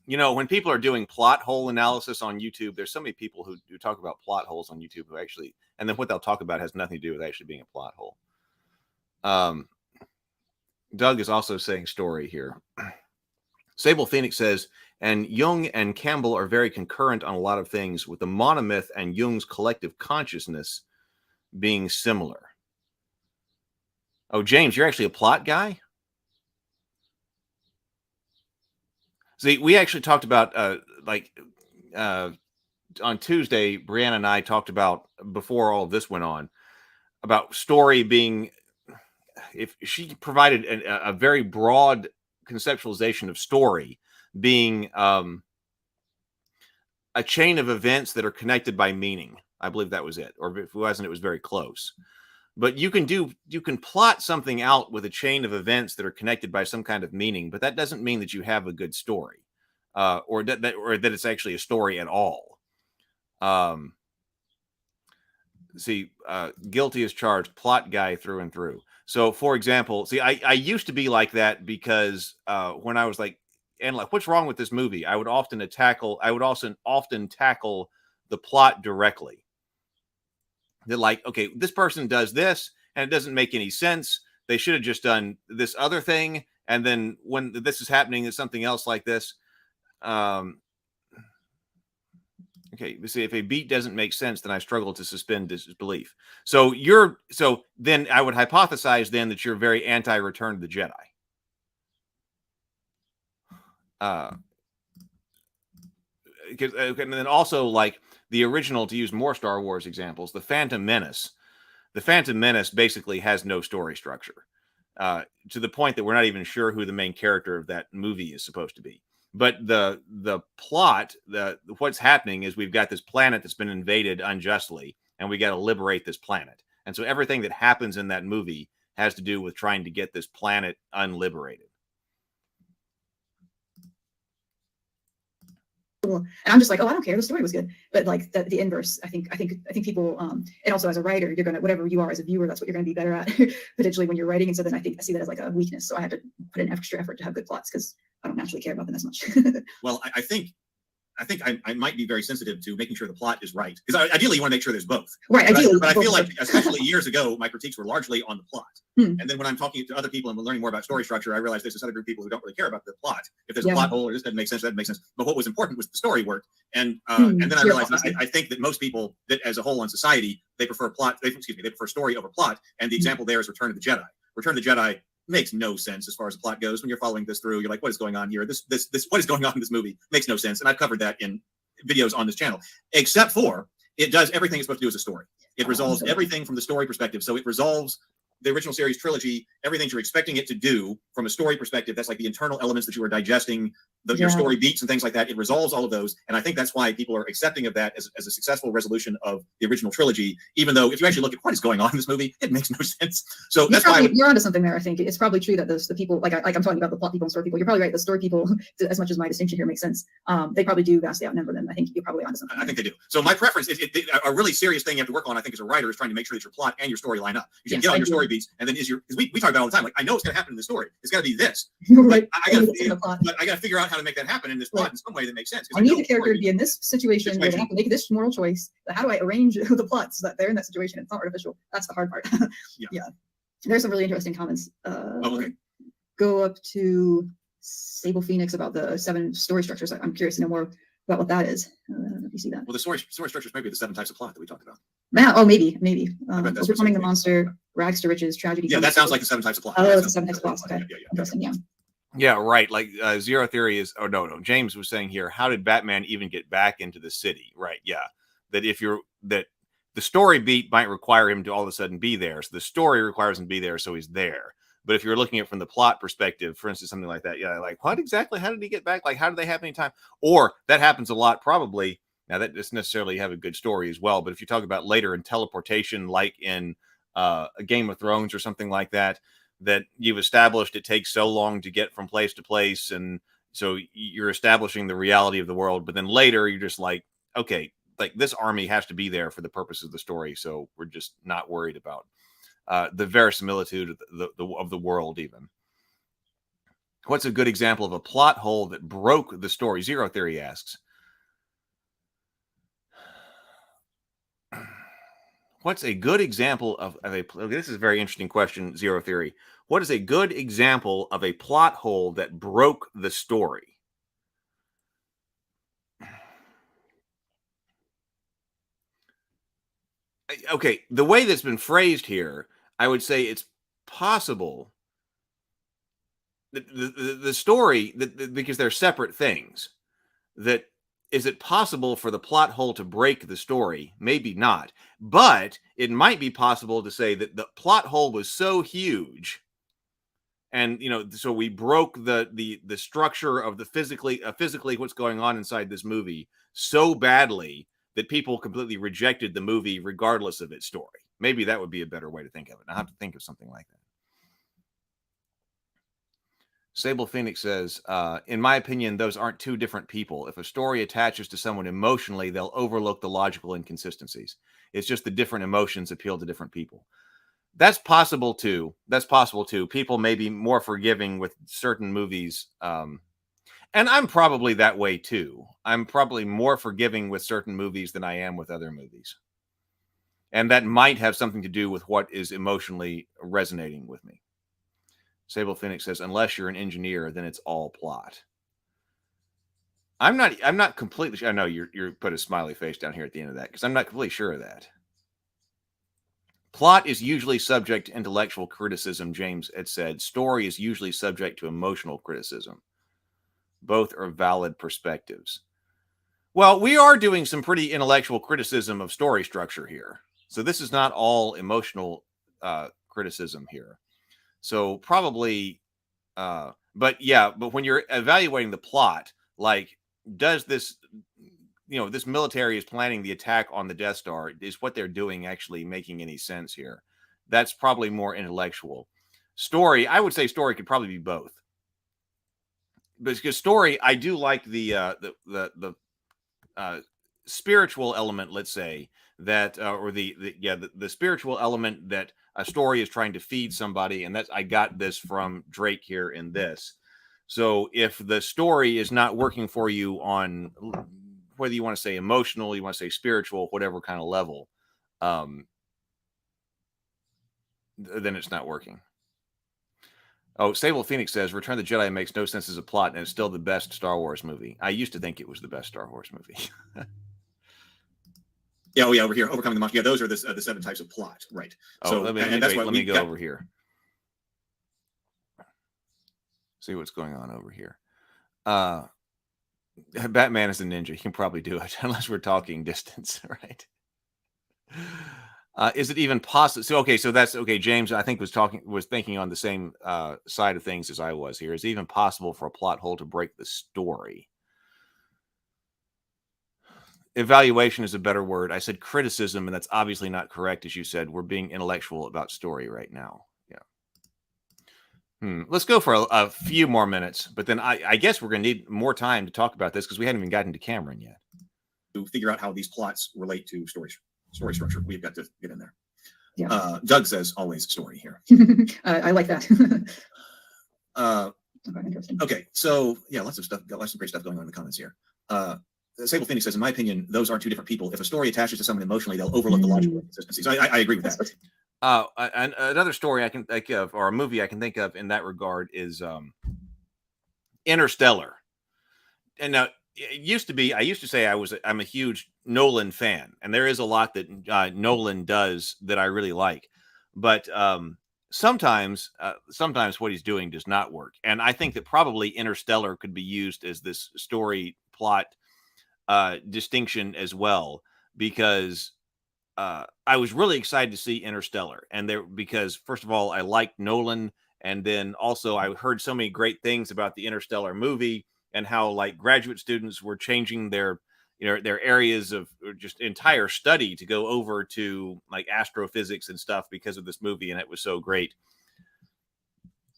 Speaker 1: When people are doing plot hole analysis on YouTube, there's so many people who talk about plot holes on YouTube who actually, and then what they'll talk about has nothing to do with actually being a plot hole. Doug is also saying story here. Sable Phoenix says, and Jung and Campbell are very concurrent on a lot of things, with the monomyth and Jung's collective consciousness being similar. Oh, James, you're actually a plot guy? See, we actually talked about, on Tuesday, Brianna and I talked about, before all of this went on, about story being, if she provided a very broad conceptualization of story being a chain of events that are connected by meaning. I believe that was it. Or if it wasn't, it was very close. But you can plot something out with a chain of events that are connected by some kind of meaning, but that doesn't mean that you have a good story, or that it's actually a story at all. Guilty as charged, plot guy through and through. So, for example, I used to be like that because when I was what's wrong with this movie? I would often tackle the plot directly. That okay, this person does this and it doesn't make any sense. They should have just done this other thing, and then when this is happening, it's something else like this. Okay, you see, if a beat doesn't make sense, then I struggle to suspend disbelief. So then I would hypothesize then that you're very anti-Return of the Jedi. And then also, like, the original, to use more Star Wars examples, the Phantom Menace. The Phantom Menace basically has no story structure, to the point that we're not even sure who the main character of that movie is supposed to be. But the plot, what's happening is we've got this planet that's been invaded unjustly, and we got to liberate this planet. And so everything that happens in that movie has to do with trying to get this planet unliberated.
Speaker 10: And I'm just like, oh, I don't care. The story was good. But like the inverse, I think people, and also as a writer, you're gonna, whatever you are as a viewer, that's what you're gonna be better at potentially when you're writing. And so then I see that as like a weakness. So I had to put in extra effort to have good plots because I don't naturally care about them as much.
Speaker 11: Well, I think I might be very sensitive to making sure the plot is right, because ideally you want to make sure there's both.
Speaker 10: Right. Ideally,
Speaker 11: but I feel like, especially years ago, my critiques were largely on the plot. And then when I'm talking to other people and learning more about story structure, I realize there's this other group of people who don't really care about the plot. If there's a plot hole or this doesn't make sense, that makes sense. But what was important was the story worked. And then I realized I think that most people, that as a whole in society, they prefer they prefer story over plot. And the example there is Return of the Jedi. Return of the Jedi makes no sense as far as the plot goes. When you're following this through, you're like, what is going on here? This what is going on in this movie makes no sense. And I've covered that in videos on this channel, except for it does everything it's supposed to do as a story. It resolves everything from the story perspective. So it resolves the original series trilogy, everything you're expecting it to do from a story perspective. That's like the internal elements that you are digesting, your story beats and things like that. It resolves all of those. And I think that's why people are accepting of that as a successful resolution of the original trilogy, even though if you actually look at what is going on in this movie, it makes no sense. So that's why
Speaker 10: you're onto something there. I think it's probably true that the people, like I'm talking about the plot people and story people, you're probably right. The story people, as much as my distinction here makes sense, they probably do vastly outnumber them. I think you're probably onto something.
Speaker 11: I think they do. So my preference is a really serious thing you have to work on, I think, as a writer, is trying to make sure that your plot and your story line up. You should get all your story beats, and then because we talk about it all the time, like, I know it's going to happen in the story. It's got to be this.
Speaker 10: Right.
Speaker 11: I got to figure out how to make that happen in this plot in some way that makes sense.
Speaker 10: I need the character to be in this situation where they have to make this moral choice. How do I arrange the plots so that they're in that situation? It's not artificial. That's the hard part. Yeah. There's some really interesting comments.
Speaker 11: Okay.
Speaker 10: Go up to Sable Phoenix about the 7 story structures. I'm curious to know more about what that is. If you see that.
Speaker 11: Well, the story structures maybe the 7 types of plot that we talked about.
Speaker 10: Maybe. Overcoming the monster, rags to riches, tragedy.
Speaker 11: Yeah, that sounds like the 7 types of plot.
Speaker 10: Oh, it's the 7 types of plots. Okay. Interesting. Yeah.
Speaker 1: Yeah, right. Like Zero Theory is, no. James was saying here, how did Batman even get back into the city? Right. Yeah. That the story beat might require him to all of a sudden be there. So the story requires him to be there, so he's there. But if you're looking at it from the plot perspective, for instance, something like that, yeah, like, what exactly? How did he get back? Like, how do they have any time? Or that happens a lot, probably. Now, that doesn't necessarily have a good story as well. But if you talk about later in teleportation, like in a Game of Thrones or something like that, that you've established it takes so long to get from place to place. And so you're establishing the reality of the world. But then later, you're just like, okay, like this army has to be there for the purpose of the story. So we're just not worried about the verisimilitude of the world even. What's a good example of a plot hole that broke the story? Zero Theory asks. What's a good example of this is a very interesting question, Zero Theory. What is a good example of a plot hole that broke the story? Okay, the way that's been phrased here, I would say it's possible that the story, because they're separate things, that is it possible for the plot hole to break the story? Maybe not. But it might be possible to say that the plot hole was so huge, and so we broke the structure of the physically what's going on inside this movie so badly that people completely rejected the movie regardless of its story. Maybe that would be a better way to think of it. I have to think of something like that. Sable Phoenix says, in my opinion, those aren't two different people. If a story attaches to someone emotionally, they'll overlook the logical inconsistencies. It's just the different emotions appeal to different people. That's possible too. People may be more forgiving with certain movies. And I'm probably that way too. I'm probably more forgiving with certain movies than I am with other movies. And that might have something to do with what is emotionally resonating with me. Sable Phoenix says, unless you're an engineer, then it's all plot. I'm not completely sure. I know you're put a smiley face down here at the end of that because I'm not completely sure of that. Plot is usually subject to intellectual criticism, James had said. Story is usually subject to emotional criticism. Both are valid perspectives. Well, we are doing some pretty intellectual criticism of story structure here. So this is not all emotional criticism here. So probably, but when you're evaluating the plot, like, does this, this military is planning the attack on the Death Star, is what they're doing actually making any sense here? That's probably more intellectual. Story, I would say story could probably be both. Because story, I do like the spiritual element, let's say, that or the spiritual element that a story is trying to feed somebody, and that's, I got this from Drake here in this. So if the story is not working for you on whether you want to say emotional, you want to say spiritual, whatever kind of level, then it's not working. Oh, Sable Phoenix says Return of the Jedi makes no sense as a plot, and it's still the best Star Wars movie. I used to think it was the best Star Wars movie.
Speaker 11: Yeah, over here, Overcoming the Monster. Yeah, those are the 7 types of plot, right?
Speaker 1: Oh,
Speaker 11: so
Speaker 1: let me go over here. See what's going on over here. Batman is a ninja. He can probably do it unless we're talking distance, right? Is it even possible? So that's okay. James, I think was thinking on the same side of things as I was here. Is it even possible for a plot hole to break the story? Evaluation is a better word. I said criticism, and that's obviously not correct. As you said, we're being intellectual about story right now. Let's go for a few more minutes, but then I guess we're going to need more time to talk about this because we haven't even gotten to Cameron yet.
Speaker 11: To figure out how these plots relate to story structure, we've got to get in there.
Speaker 10: Yeah.
Speaker 11: Doug says always story here.
Speaker 10: I like that.
Speaker 11: Okay, so yeah, lots of great stuff going on in the comments here. Sable Phoenix says, in my opinion, those are two different people. If a story attaches to someone emotionally, they'll overlook the logical inconsistencies. I agree with that.
Speaker 1: And another story I can think of, or a movie I can think of in that regard, is Interstellar. And now, it used to be, I used to say I'm a huge Nolan fan, and there is a lot that Nolan does that I really like, but sometimes what he's doing does not work. And I think that probably Interstellar could be used as this story plot distinction as well, because I was really excited to see Interstellar, because first of all, I liked Nolan, and then also I heard so many great things about the Interstellar movie and how, like, graduate students were changing their areas of just entire study to go over to like astrophysics and stuff because of this movie, and it was so great.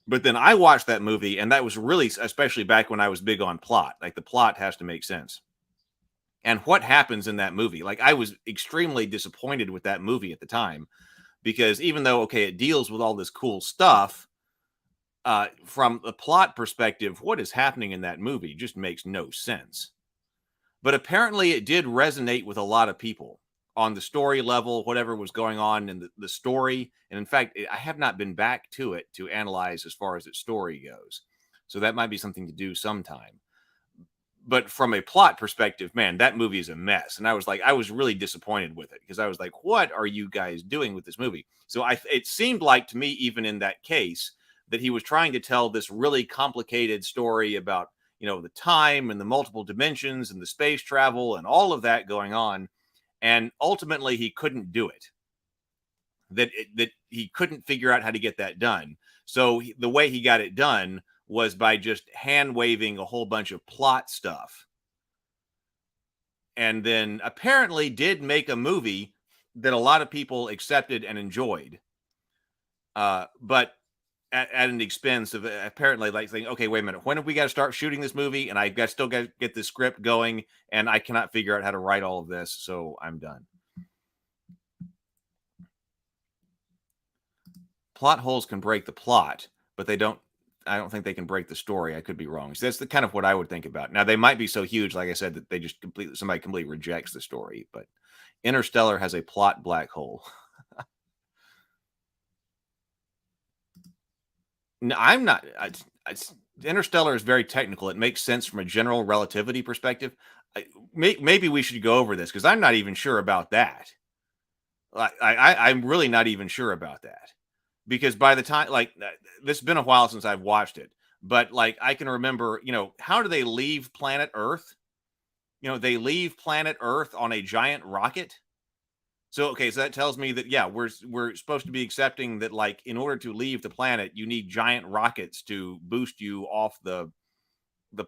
Speaker 1: But then I watched that movie, and that was really, especially back when I was big on plot, like the plot has to make sense. And what happens in that movie, like, I was extremely disappointed with that movie at the time, because even though, okay, it deals with all this cool stuff, from the plot perspective, what is happening in that movie just makes no sense. But apparently it did resonate with a lot of people on the story level, whatever was going on in the story. And in fact, I have not been back to it to analyze as far as its story goes. So that might be something to do sometime. But from a plot perspective, man, that movie is a mess. And I was really disappointed with it, because I was like, what are you guys doing with this movie? So it seemed like to me, even in that case, that he was trying to tell this really complicated story about, the time and the multiple dimensions and the space travel and all of that going on. And ultimately he couldn't do it. That he couldn't figure out how to get that done. So the way he got it done was by just hand waving a whole bunch of plot stuff. And then apparently did make a movie that a lot of people accepted and enjoyed. But at an expense of apparently, like, saying, okay, wait a minute, when have we got to start shooting this movie? And I've still got to get the script going, and I cannot figure out how to write all of this, so I'm done. Plot holes can break the plot, but I don't think they can break the story. I could be wrong. So that's the kind of what I would think about. Now, they might be so huge, like I said, that they just somebody completely rejects the story. But Interstellar has a plot black hole. No, I'm not. Interstellar is very technical. It makes sense from a general relativity perspective. Maybe we should go over this because I'm not even sure about that. I'm really not even sure about that because by the time this has been a while since I've watched it, but like I can remember, how do they leave planet Earth? They leave planet Earth on a giant rocket. So okay, so that tells me that we're supposed to be accepting that like in order to leave the planet, you need giant rockets to boost you off the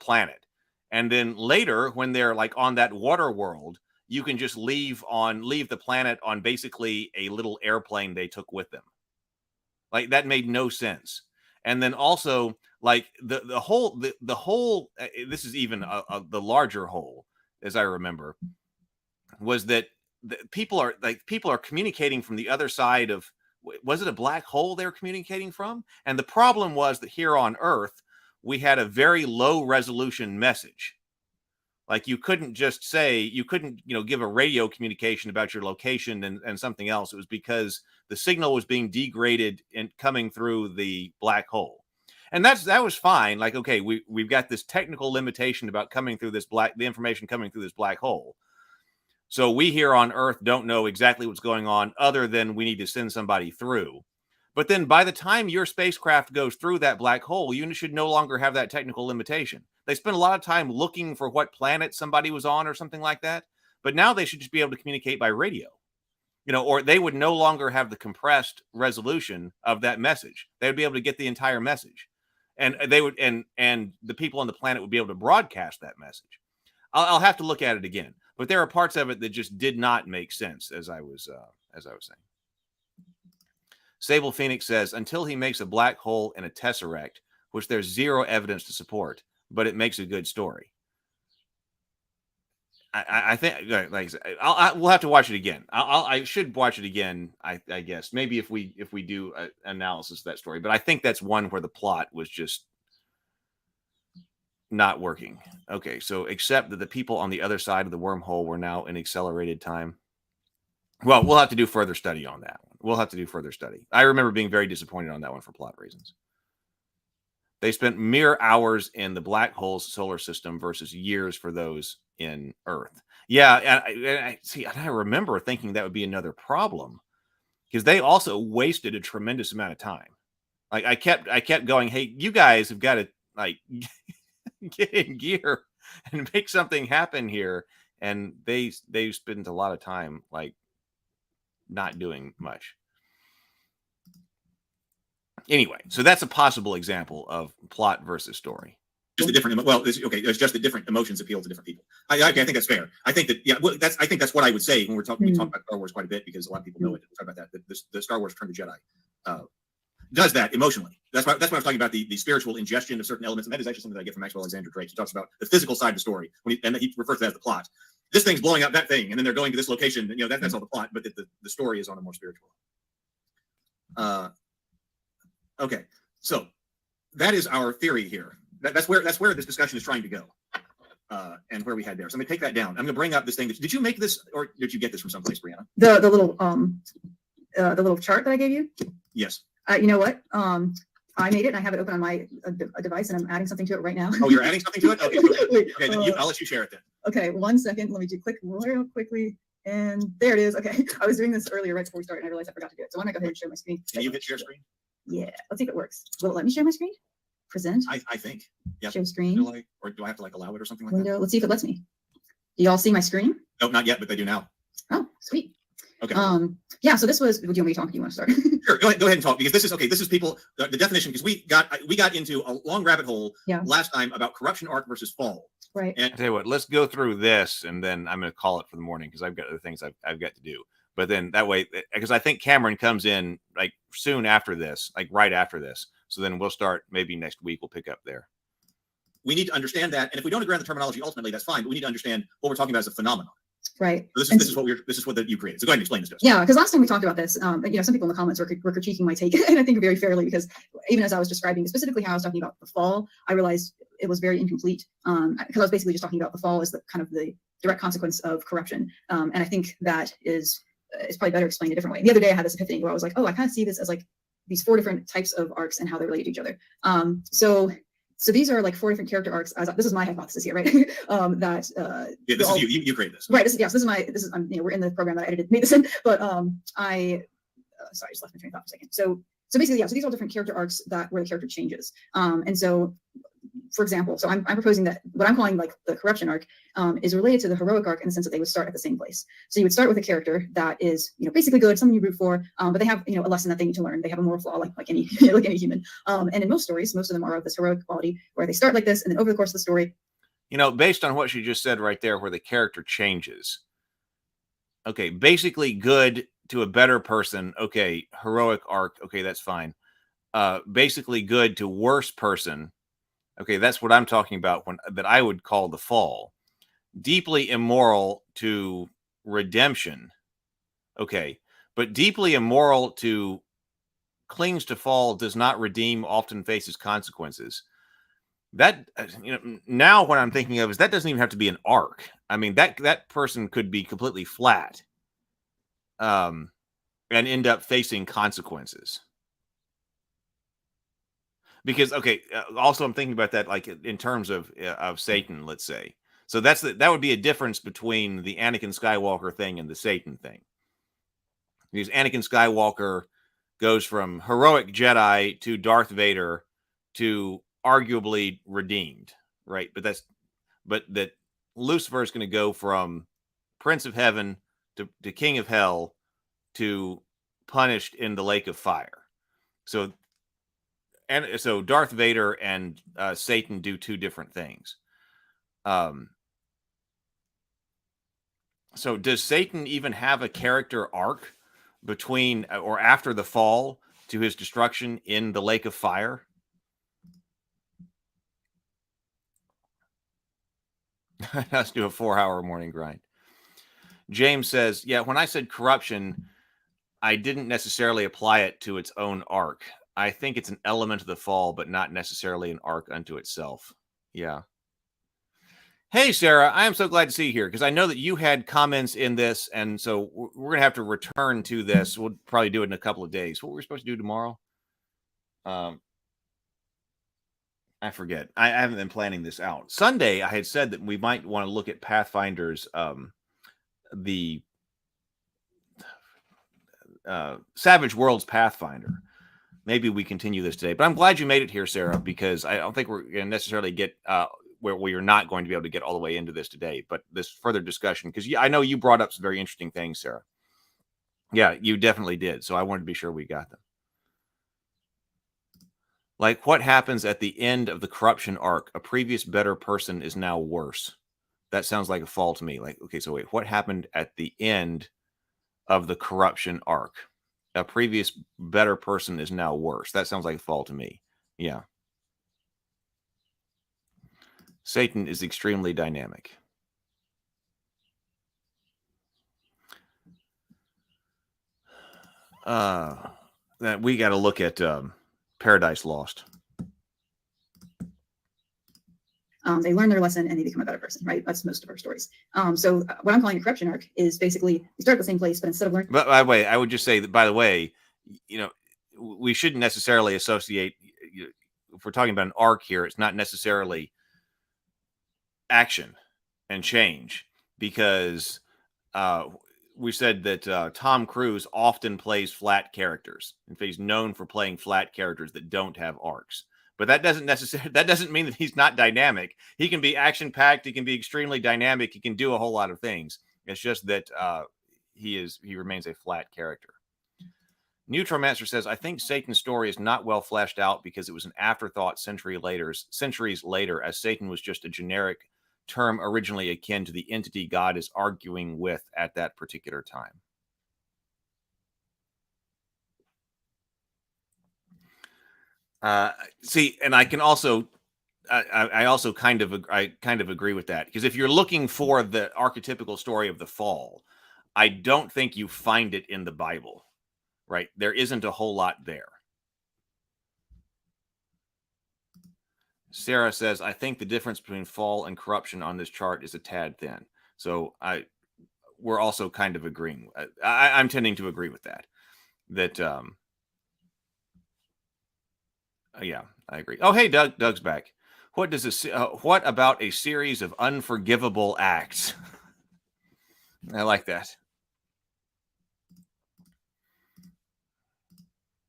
Speaker 1: planet. And then later when they're like on that water world, you can just leave the planet on basically a little airplane they took with them. Like that made no sense. And then also like the whole this is even the larger whole as I remember was that people are communicating from the other side of, was it a black hole they were communicating from? And the problem was that here on Earth, we had a very low resolution message. Like you couldn't give a radio communication about your location and something else. It was because the signal was being degraded and coming through the black hole. And that was fine. Like, okay, we've got this technical limitation about the information coming through this black hole. So we here on Earth don't know exactly what's going on other than we need to send somebody through. But then by the time your spacecraft goes through that black hole, you should no longer have that technical limitation. They spent a lot of time looking for what planet somebody was on or something like that. But now they should just be able to communicate by radio, or they would no longer have the compressed resolution of that message. They would be able to get the entire message. And they would, and the people on the planet would be able to broadcast that message. I'll have to look at it again. But there are parts of it that just did not make sense, as I was saying. Sable Phoenix says, until he makes a black hole and a tesseract, which there's zero evidence to support, but it makes a good story. I think, like I said, we'll have to watch it again. I should watch it again. I guess maybe if we do an analysis of that story, but I think that's one where the plot was just not working. Okay, so except that the people on the other side of the wormhole were now in accelerated time. Well, we'll have to do further study on that one. I remember being very disappointed on that one for plot reasons. They spent mere hours in the black hole's solar system versus years for those in Earth. Yeah, and I remember thinking that would be another problem because they also wasted a tremendous amount of time. Like I kept going, hey, you guys have got to like get in gear and make something happen here, and they spent a lot of time like not doing much. Anyway, so that's a possible example of plot versus story.
Speaker 11: Just the different. Well, it's just the different emotions appeal to different people. I think that's fair. I think that I think that's what I would say when we talk about Star Wars quite a bit because a lot of people know it. We talk about that. The Star Wars Return of the Jedi does that emotionally. That's why I'm talking about the spiritual ingestion of certain elements, and that is actually something that I get from Maxwell Alexander Drake. He talks about the physical side of the story and he refers to that as the plot. This thing's blowing up that thing, and then they're going to this location. That's all the plot, but the story is on a more spiritual level. Okay, so that is our theory here. That's where this discussion is trying to go, and where we had there. So I'm gonna take that down. I'm gonna bring up this thing. Did you make this, or did you get this from someplace, Brianna?
Speaker 10: The little chart that I gave you.
Speaker 11: Yes.
Speaker 10: You know what? I made it. And I have it open on my device, and I'm adding something to it right now.
Speaker 11: Oh, you're adding something to it? Okay. Okay. Then I'll let you share it then.
Speaker 10: Okay. 1 second. Let me do click real quickly. And there it is. Okay. I was doing this earlier right before we started, and I realized I forgot to do it. So I'm gonna go ahead and share my screen.
Speaker 11: Can you hit share screen?
Speaker 10: Yeah. Let's see if it works. Will it let me share my screen? Present.
Speaker 11: I think. Yeah.
Speaker 10: Share screen.
Speaker 11: Or do I have to allow it or something like
Speaker 10: Window.
Speaker 11: that?
Speaker 10: Let's see if it lets me. Do y'all see my screen?
Speaker 11: No, not yet, but they do now.
Speaker 10: Oh, sweet.
Speaker 11: Okay.
Speaker 10: Yeah. So this was. Do you want me to talk? Do you want to start?
Speaker 11: Sure. Go ahead and talk because this is people. The definition because we got into a long rabbit hole last time about corruption arc versus fall.
Speaker 10: Right.
Speaker 11: And
Speaker 1: I tell you what, let's go through this, and then I'm going to call it for the morning because I've got other things I've got to do. But then that way, because I think Cameron comes in like soon after this, like right after this. So then we'll start maybe next week. We'll pick up there.
Speaker 11: We need to understand that, and if we don't agree on the terminology, ultimately that's fine. But we need to understand what we're talking about as a phenomenon.
Speaker 10: Right.
Speaker 11: So this is what you created. So go ahead and explain this to us.
Speaker 10: Yeah, because last time we talked about this, some people in the comments were critiquing my take, and I think very fairly, because even as I was describing specifically how I was talking about the fall, I realized it was very incomplete. Because I was basically just talking about the fall as the kind of the direct consequence of corruption, and I think that is probably better explained a different way. The other day I had this epiphany where I was like, oh, I kind of see this as like these 4 different types of arcs and how they relate to each other. So these are like 4 different character arcs. This is my hypothesis here, right? This
Speaker 11: is you create this,
Speaker 10: right? This is we're in the program that I made this in, but sorry, I just left my train of thought for a second. So basically, so these are all different character arcs where the character changes. And so, for example, so I'm proposing that what I'm calling like the corruption arc is related to the heroic arc in the sense that they would start at the same place. So you would start with a character that is, basically good, someone you root for, but they have, a lesson that they need to learn. They have a moral flaw like any like any human. And in most stories, most of them are of this heroic quality where they start like this, and then over the course of the story,
Speaker 1: based on what you just said right there, where the character changes. Okay, basically good to a better person. Okay, heroic arc. Okay, that's fine. Basically good to worse person. Okay, that's what I'm talking about that I would call the fall. Deeply immoral to redemption. Okay, but deeply immoral to clings to fall, does not redeem, often faces consequences. That, now what I'm thinking of is that doesn't even have to be an arc. I mean, that person could be completely flat and end up facing consequences. Because, okay, also I'm thinking about that like in terms of Satan, let's say. So that would be a difference between the Anakin Skywalker thing and the Satan thing. Because Anakin Skywalker goes from heroic Jedi to Darth Vader to arguably redeemed, right? But that Lucifer is going to go from Prince of Heaven to King of Hell to punished in the lake of fire. So Darth Vader and Satan do 2 different things. So does Satan even have a character arc between or after the fall to his destruction in the lake of fire? Let's do a 4-hour morning grind. James says, yeah, when I said corruption, I didn't necessarily apply it to its own arc. I think it's an element of the fall, but not necessarily an arc unto itself. Yeah. Hey, Sarah, I am so glad to see you here because I know that you had comments in this, and so we're going to have to return to this. We'll probably do it in a couple of days. What we're supposed to do tomorrow? I forget. I haven't been planning this out. Sunday, I had said that we might want to look at Pathfinder's the Savage Worlds Pathfinder. Maybe we continue this today, but I'm glad you made it here, Sarah, because I don't think we're going to necessarily get where we are not going to be able to get all the way into this today, but this further discussion, because I know you brought up some very interesting things, Sarah. Yeah, you definitely did. So I wanted to be sure we got them. Like what happens at the end of the corruption arc? A previous better person is now worse. That sounds like a fall to me. Like, okay, so wait, what happened at the end of the corruption arc? A previous better person is now worse. That sounds like a fall to me. Yeah. Satan is extremely dynamic. That we got to look at Paradise Lost.
Speaker 10: They learn their lesson and they become a better person, right? That's most of our stories. So what I'm calling a corruption arc is basically you start at the same place, but instead of learning.
Speaker 1: But by the way, I would just say that, by the way, we shouldn't necessarily associate, if we're talking about an arc here, it's not necessarily action and change, because we said that Tom Cruise often plays flat characters. In fact, he's known for playing flat characters that don't have arcs. But that doesn't mean that he's not dynamic. He can be action-packed. He can be extremely dynamic. He can do a whole lot of things. It's just that he remains a flat character. Neutromancer says, I think Satan's story is not well fleshed out because it was an afterthought centuries later, as Satan was just a generic term originally akin to the entity God is arguing with at that particular time. See, and I can also, I also kind of agree with that, because if you're looking for the archetypical story of the fall, I don't think you find it in the Bible, right? There isn't a whole lot there. Sarah says, I think the difference between fall and corruption on this chart is a tad thin. So we're also kind of agreeing. I'm tending to agree with that. Yeah, I agree. Oh, hey, Doug. Doug's back. What does this? What about a series of unforgivable acts? I like that.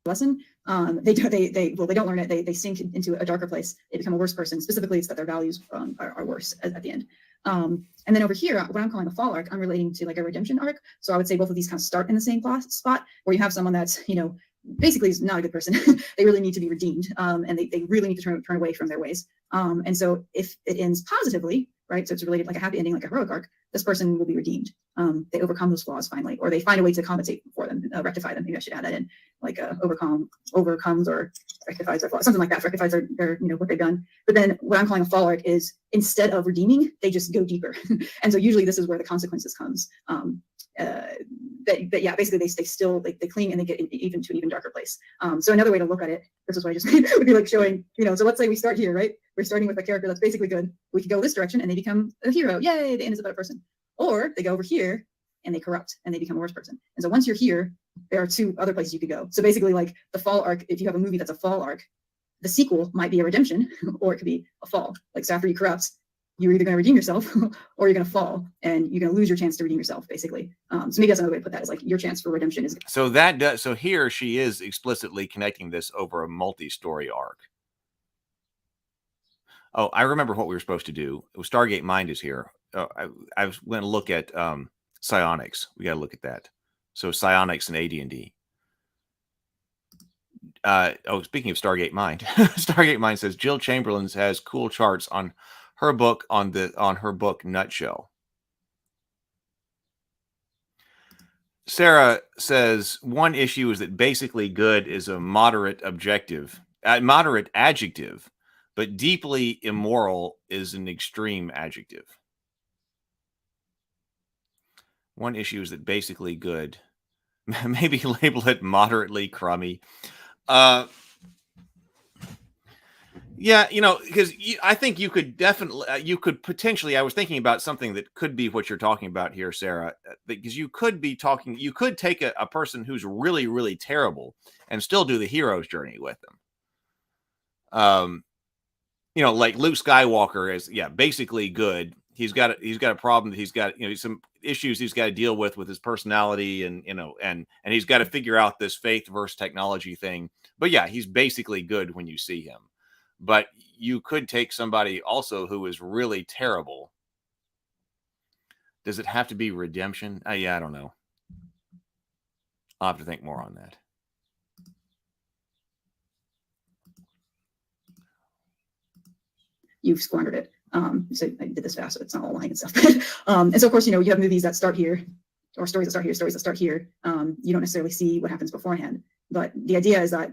Speaker 10: Lesson. They don't learn it. They sink into a darker place. They become a worse person. Specifically, it's that their values are worse at the end. And then over here, what I'm calling a fall arc, I'm relating to like a redemption arc. So I would say both of these kind of start in the same spot where you have someone that's, basically is not a good person. They really need to be redeemed. And they really need to turn away from their ways. And so if it ends positively, right? So it's related like a happy ending, like a heroic arc, this person will be redeemed. They overcome those flaws finally, or they find a way to compensate for them, rectify them. Maybe I should add that in, like overcomes or rectifies their flaws, something like that. Rectifies their what they've done. But then what I'm calling a fall arc is instead of redeeming, they just go deeper. And so usually this is where the consequences comes. Basically they cling and they get even to an even darker place. So another way to look at it, this is what I just made, would be like showing, so let's say we start here, right? We're starting with a character that's basically good. We could go this direction and they become a hero. Yay, the end is a better person. Or they go over here and they corrupt and they become a worse person. And so once you're here, there are two other places you could go. So basically like the fall arc, if you have a movie that's a fall arc, the sequel might be a redemption or it could be a fall. Like, so after you corrupt, you're either going to redeem yourself or you're going to fall and you're going to lose your chance to redeem yourself, basically. So maybe that's another way to put that, is like your chance for redemption is.
Speaker 1: So here she is explicitly connecting this over a multi-story arc. Oh, I remember what we were supposed to do. It was Stargate Mind is here. I went to look at psionics. We got to look at that. So psionics and AD&D. Speaking of Stargate Mind, Stargate Mind says Jill Chamberlain has cool charts on her book on her book Nutshell. Sarah says one issue is that basically good is a moderate adjective, but deeply immoral is an extreme adjective. One issue is that basically good, maybe label it moderately crummy. Yeah, because I think you could potentially, I was thinking about something that could be what you're talking about here, Sarah, because you could take a person who's really, really terrible and still do the hero's journey with them. Like Luke Skywalker is, basically good. He's got a problem that he's got, some issues he's got to deal with his personality and he's got to figure out this faith versus technology thing. But yeah, he's basically good when you see him. But you could take somebody also who is really terrible. Does it have to be redemption? I don't know. I'll have to think more on that.
Speaker 10: You've squandered it. So I did this fast, so it's not all lying and stuff. And so of course, you have movies that start here, or stories that start here. You don't necessarily see what happens beforehand. But the idea is that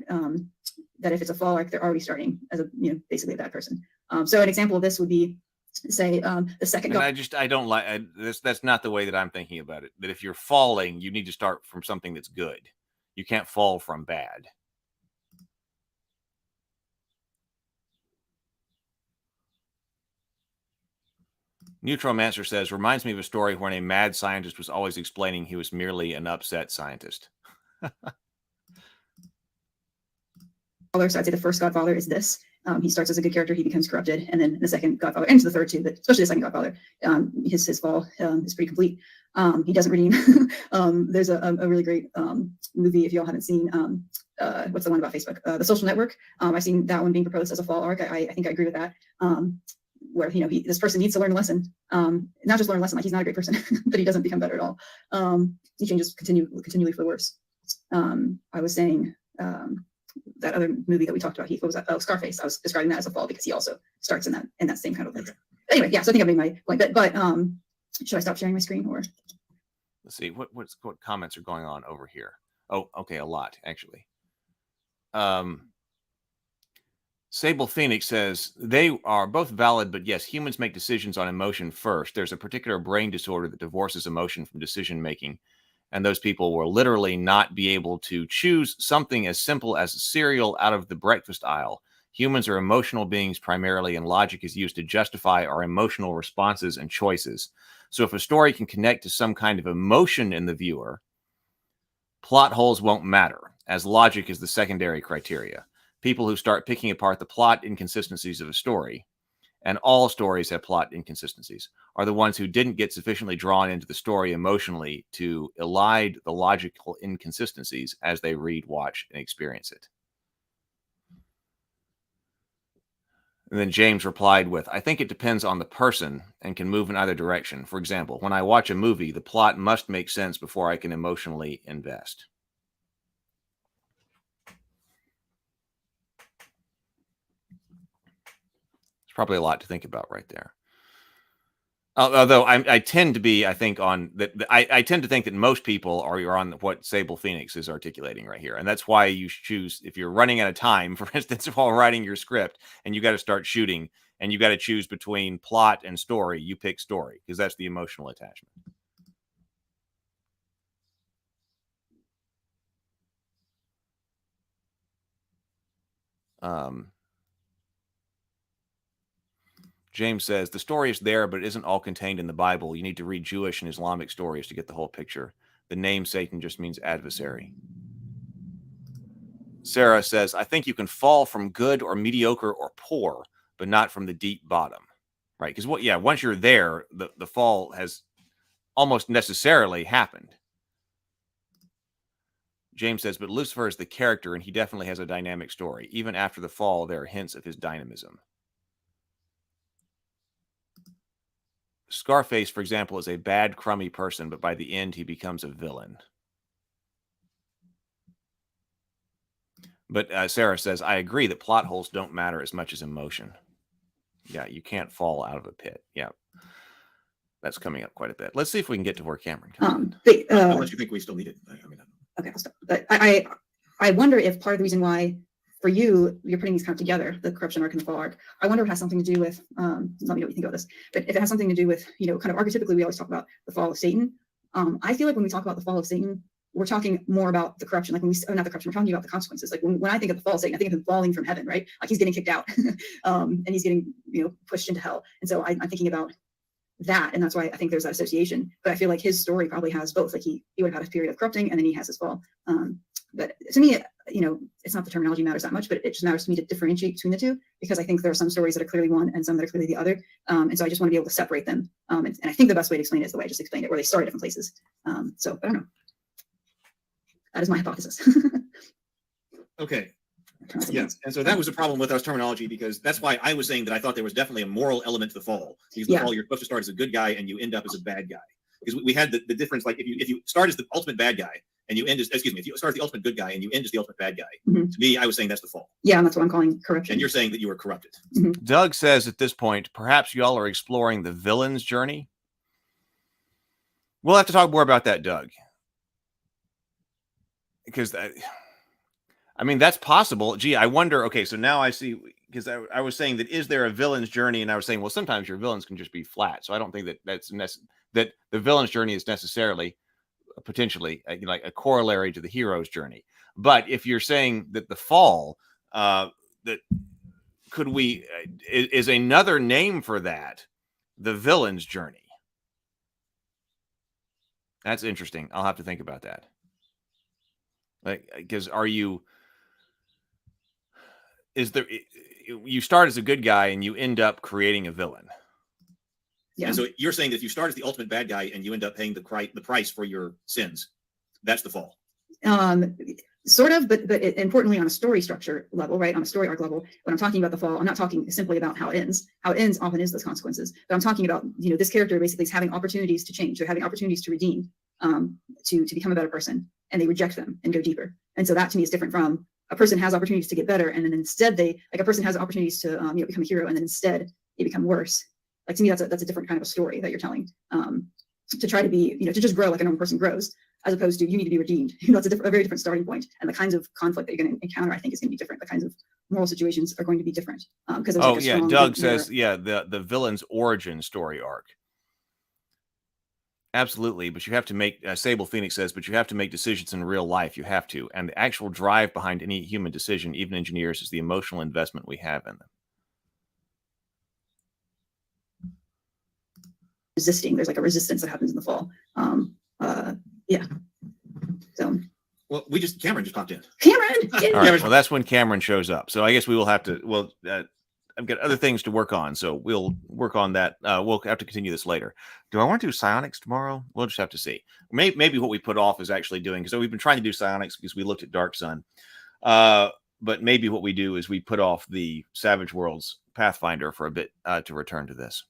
Speaker 10: that if it's a fall arc, they're already starting as basically a bad person. So an example of this would be, say, the second.
Speaker 1: I don't like this. That's not the way that I'm thinking about it. That if you're falling, you need to start from something that's good. You can't fall from bad. Neutromancer says, reminds me of a story when a mad scientist was always explaining he was merely an upset scientist.
Speaker 10: So I'd say the first Godfather is this. He starts as a good character, he becomes corrupted, and then the second Godfather, and to the third too, but especially the second Godfather, his fall is pretty complete. He doesn't redeem. There's a really great movie, if y'all haven't seen, what's the one about Facebook? The Social Network. I've seen that one being proposed as a fall arc. I think I agree with that. Where this person needs to learn a lesson, not just learn a lesson, like he's not a great person, but he doesn't become better at all. He changes continually for the worse. I was saying that other movie that we talked about, what was that? Oh, Scarface. I was describing that as a fall because he also starts in that same kind of place. Anyway, yeah. So I think I made my point. But should I stop sharing my screen or?
Speaker 1: Let's see what comments are going on over here. Oh, okay, a lot actually. Sable Phoenix says they are both valid, but yes, humans make decisions on emotion first. There's a particular brain disorder that divorces emotion from decision making. And those people will literally not be able to choose something as simple as cereal out of the breakfast aisle. Humans are emotional beings primarily, and logic is used to justify our emotional responses and choices. So if a story can connect to some kind of emotion in the viewer, plot holes won't matter, as logic is the secondary criteria. people who start picking apart the plot inconsistencies of a story, and all stories have plot inconsistencies, are the ones who didn't get sufficiently drawn into the story emotionally to elide the logical inconsistencies as they read, watch, and experience it. And then James replied with, I think it depends on the person and can move in either direction. For example, when I watch a movie, the plot must make sense before I can emotionally invest. It's probably a lot to think about right there. Although I tend to be, I think, on that. I tend to think that most people are on what Sable Phoenix is articulating right here, and that's why you choose, if you're running out of time, for instance, while writing your script, and you got to start shooting, and you got to choose between plot and story, you pick story because that's the emotional attachment. James says, the story is there, but it isn't all contained in the Bible. You need to read Jewish and Islamic stories to get the whole picture. The name Satan just means adversary. Sarah says, I think you can fall from good or mediocre or poor, but not from the deep bottom. Right? Because once you're there, the fall has almost necessarily happened. James says, but Lucifer is the character, and he definitely has a dynamic story. Even after the fall, there are hints of his dynamism. Scarface, for example, is a bad, crummy person, but by the end, he becomes a villain. But Sarah says, I agree that plot holes don't matter as much as emotion. Yeah, you can't fall out of a pit. Yeah. That's coming up quite a bit. Let's see if we can get to where Cameron comes in.
Speaker 11: Unless you think we still need it.
Speaker 10: Okay, I'll stop. But I wonder if part of the reason why, for you, you're putting these kind of together, the corruption arc and the fall arc, I wonder if it has something to do with, let me know what you think about this, but if it has something to do with, kind of archetypically, we always talk about the fall of Satan. I feel like when we talk about the fall of Satan, we're talking more about the corruption, like when not the corruption, we're talking about the consequences. Like when I think of the fall of Satan, I think of him falling from heaven, right? Like he's getting kicked out and he's getting, pushed into hell. And so I'm thinking about that, and that's why I think there's that association. But I feel like his story probably has both. Like he would have had a period of corrupting, and then he has his fall. But to me, it's not the terminology matters that much, but it just matters to me to differentiate between the two, because I think there are some stories that are clearly one and some that are clearly the other. And so I just want to be able to separate them. And I think the best way to explain it is the way I just explained it, where they start at different places. So I don't know. That is my hypothesis.
Speaker 11: Okay. Yes, and so that was a problem with our terminology, because that's why I was saying that I thought there was definitely a moral element to the fall. Because the fall, you're supposed to start as a good guy and you end up as a bad guy. Because we had the difference, like if you start as the ultimate bad guy and you end as, if you start as the ultimate good guy and you end as the ultimate bad guy, to me, I was saying that's the fall.
Speaker 10: Yeah, and that's what I'm calling corruption.
Speaker 11: And you're saying that you were corrupted.
Speaker 1: Doug says at this point, perhaps y'all are exploring the villain's journey. We'll have to talk more about that, Doug. Because that's possible. Gee, I wonder. Okay, so now I see, because I was saying that, is there a villain's journey? And I was saying, well, sometimes your villains can just be flat. So I don't think that the villain's journey is necessarily potentially like a corollary to the hero's journey. But if you're saying that the fall, that could we is another name for that, the villain's journey. That's interesting. I'll have to think about that. Like, because you start as a good guy and you end up creating a villain.
Speaker 11: Yeah. And so you're saying that if you start as the ultimate bad guy and you end up paying the price for your sins, that's the fall.
Speaker 10: Sort of, but importantly on a story structure level, right? On a story arc level, when I'm talking about the fall, I'm not talking simply about how it ends. How it ends often is those consequences. But I'm talking about, this character basically is having opportunities to change. They're having opportunities to redeem, to become a better person, and they reject them and go deeper. And so that to me is different from a person has opportunities to get better, and then instead a person has opportunities to become a hero, and then instead they become worse. Like, to me, that's a different kind of a story that you're telling. To try to be, to just grow like a normal person grows, as opposed to you need to be redeemed. That's a very different starting point, and the kinds of conflict that you're going to encounter, I think, is going to be different. The kinds of moral situations are going to be different. Because
Speaker 1: Doug says, the villain's origin story arc. Absolutely, but you have to make, Sable Phoenix says, but you have to make decisions in real life. You have to. And the actual drive behind any human decision, even engineers, is the emotional investment we have in them.
Speaker 10: Resisting, there's like a resistance that happens in the fall. So
Speaker 11: Well, Cameron just popped in.
Speaker 10: Cameron!
Speaker 1: All right, well, that's when Cameron shows up. So I guess we will have to, I've got other things to work on, so we'll work on that. We'll have to continue this later. Do I want to do psionics tomorrow? We'll just have to see. Maybe what we put off is actually doing, because we've been trying to do psionics because we looked at Dark Sun. But maybe what we do is we put off the Savage Worlds Pathfinder for a bit to return to this.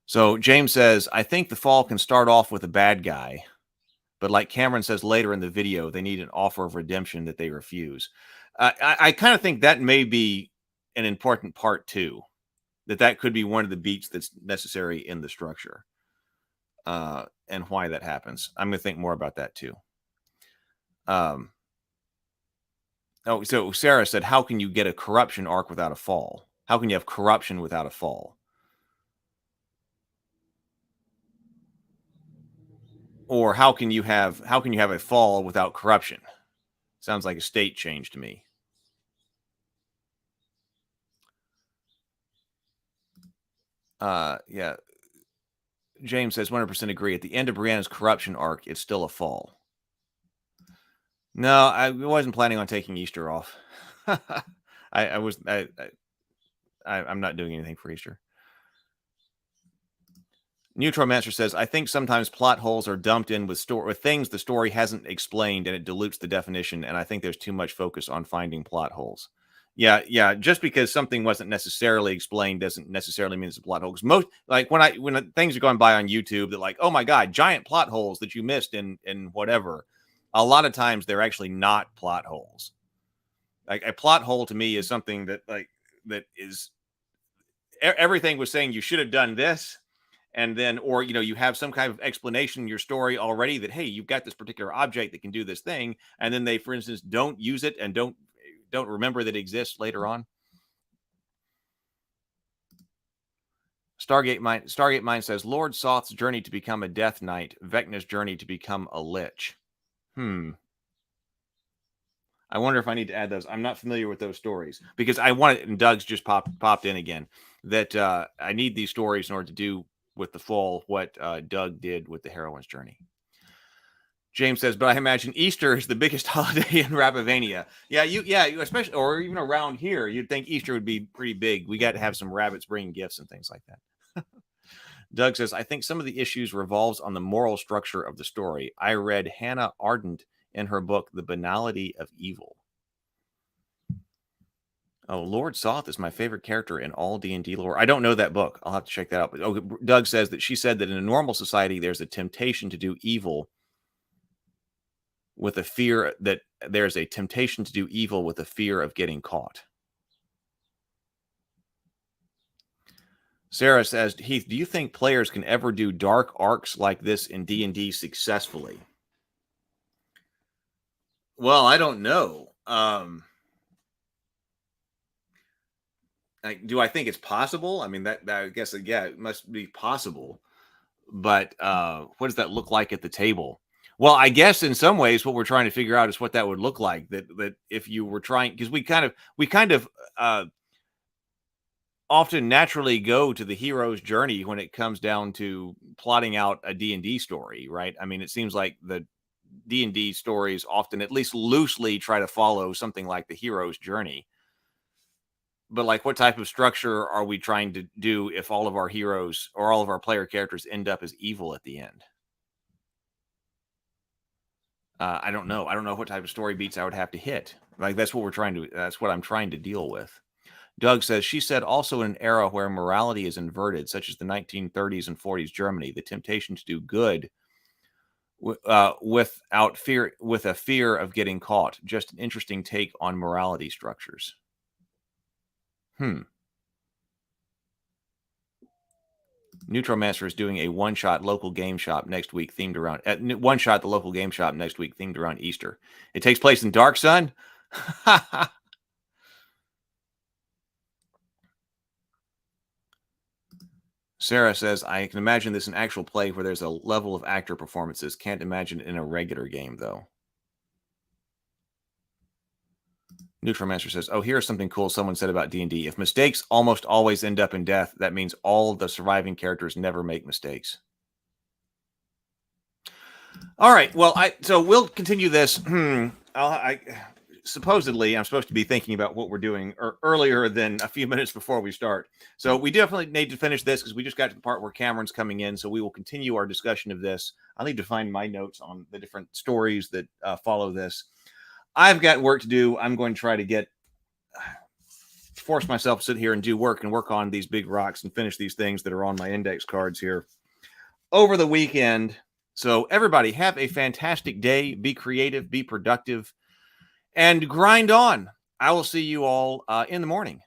Speaker 1: So James says, I think the fall can start off with a bad guy, but like Cameron says later in the video, they need an offer of redemption that they refuse. I kind of think that may be an important part too, that could be one of the beats that's necessary in the structure, and why that happens. I'm going to think more about that too. So Sarah said, how can you get a corruption arc without a fall? How can you have corruption without a fall? Or how can you have a fall without corruption? Sounds like a state change to me. Yeah. James says 100% agree. At the end of Brianna's corruption arc, it's still a fall. No, I wasn't planning on taking Easter off. I'm not doing anything for Easter. Neutromancer says, I think sometimes plot holes are dumped in with things the story hasn't explained, and it dilutes the definition, and I think there's too much focus on finding plot holes. Yeah. Just because something wasn't necessarily explained doesn't necessarily mean it's a plot hole. Because when things are going by on YouTube, they're like, oh my God, giant plot holes that you missed in whatever. A lot of times they're actually not plot holes. Like a plot hole to me is something that is everything was saying you should have done this. And then, or, you have some kind of explanation in your story already that, hey, you've got this particular object that can do this thing. And then they, for instance, don't use it and don't remember that it exists later on. Stargate Mind says, Lord Soth's journey to become a Death Knight, Vecna's journey to become a Lich. I wonder if I need to add those. I'm not familiar with those stories because I want it, and Doug's just popped in again, that I need these stories in order to do with the fall what Doug did with the heroine's journey. James says, but I imagine Easter is the biggest holiday in Rapavania. Yeah, especially, or even around here, you'd think Easter would be pretty big. We got to have some rabbits bringing gifts and things like that. Doug says, I think some of the issues revolves on the moral structure of the story. I read Hannah Ardent in her book, The Banality of Evil. Oh, Lord Soth is my favorite character in all D&D lore. I don't know that book. I'll have to check that out. But Doug says that she said that in a normal society, there's a temptation to do evil with a fear that there's a temptation to do evil with a fear of getting caught. Sarah says, Heath, do you think players can ever do dark arcs like this in D&D successfully? Well, I don't know. Do I think it's possible? I mean, that I guess, yeah, it must be possible. But what does that look like at the table? Well, I guess in some ways, what we're trying to figure out is what that would look like. That if you were trying, because we kind of often naturally go to the hero's journey when it comes down to plotting out a D&D story, right? I mean, it seems like the D&D stories often, at least loosely, try to follow something like the hero's journey. But like, what type of structure are we trying to do if all of our heroes or all of our player characters end up as evil at the end? I don't know. I don't know what type of story beats I would have to hit. Like, that's what I'm trying to deal with. Doug says, she said also in an era where morality is inverted, such as the 1930s and 40s Germany, the temptation to do good with a fear of getting caught. Just an interesting take on morality structures. Neutromancer is doing a one-shot local game shop next week themed around the local game shop next week themed around Easter. It takes place in Dark Sun. Sarah says, I can imagine this in actual play where there's a level of actor performances. Can't imagine it in a regular game, though. Neutromancer says, oh, here's something cool someone said about D&D. If mistakes almost always end up in death, that means all the surviving characters never make mistakes. All right. Well, so we'll continue this. Supposedly, I'm supposed to be thinking about what we're doing earlier than a few minutes before we start. So we definitely need to finish this because we just got to the part where Cameron's coming in. So we will continue our discussion of this. I'll need to find my notes on the different stories that follow this. I've got work to do. I'm going to try to force myself to sit here and do work on these big rocks and finish these things that are on my index cards here over the weekend. So everybody have a fantastic day. Be creative, be productive, and grind on. I will see you all in the morning.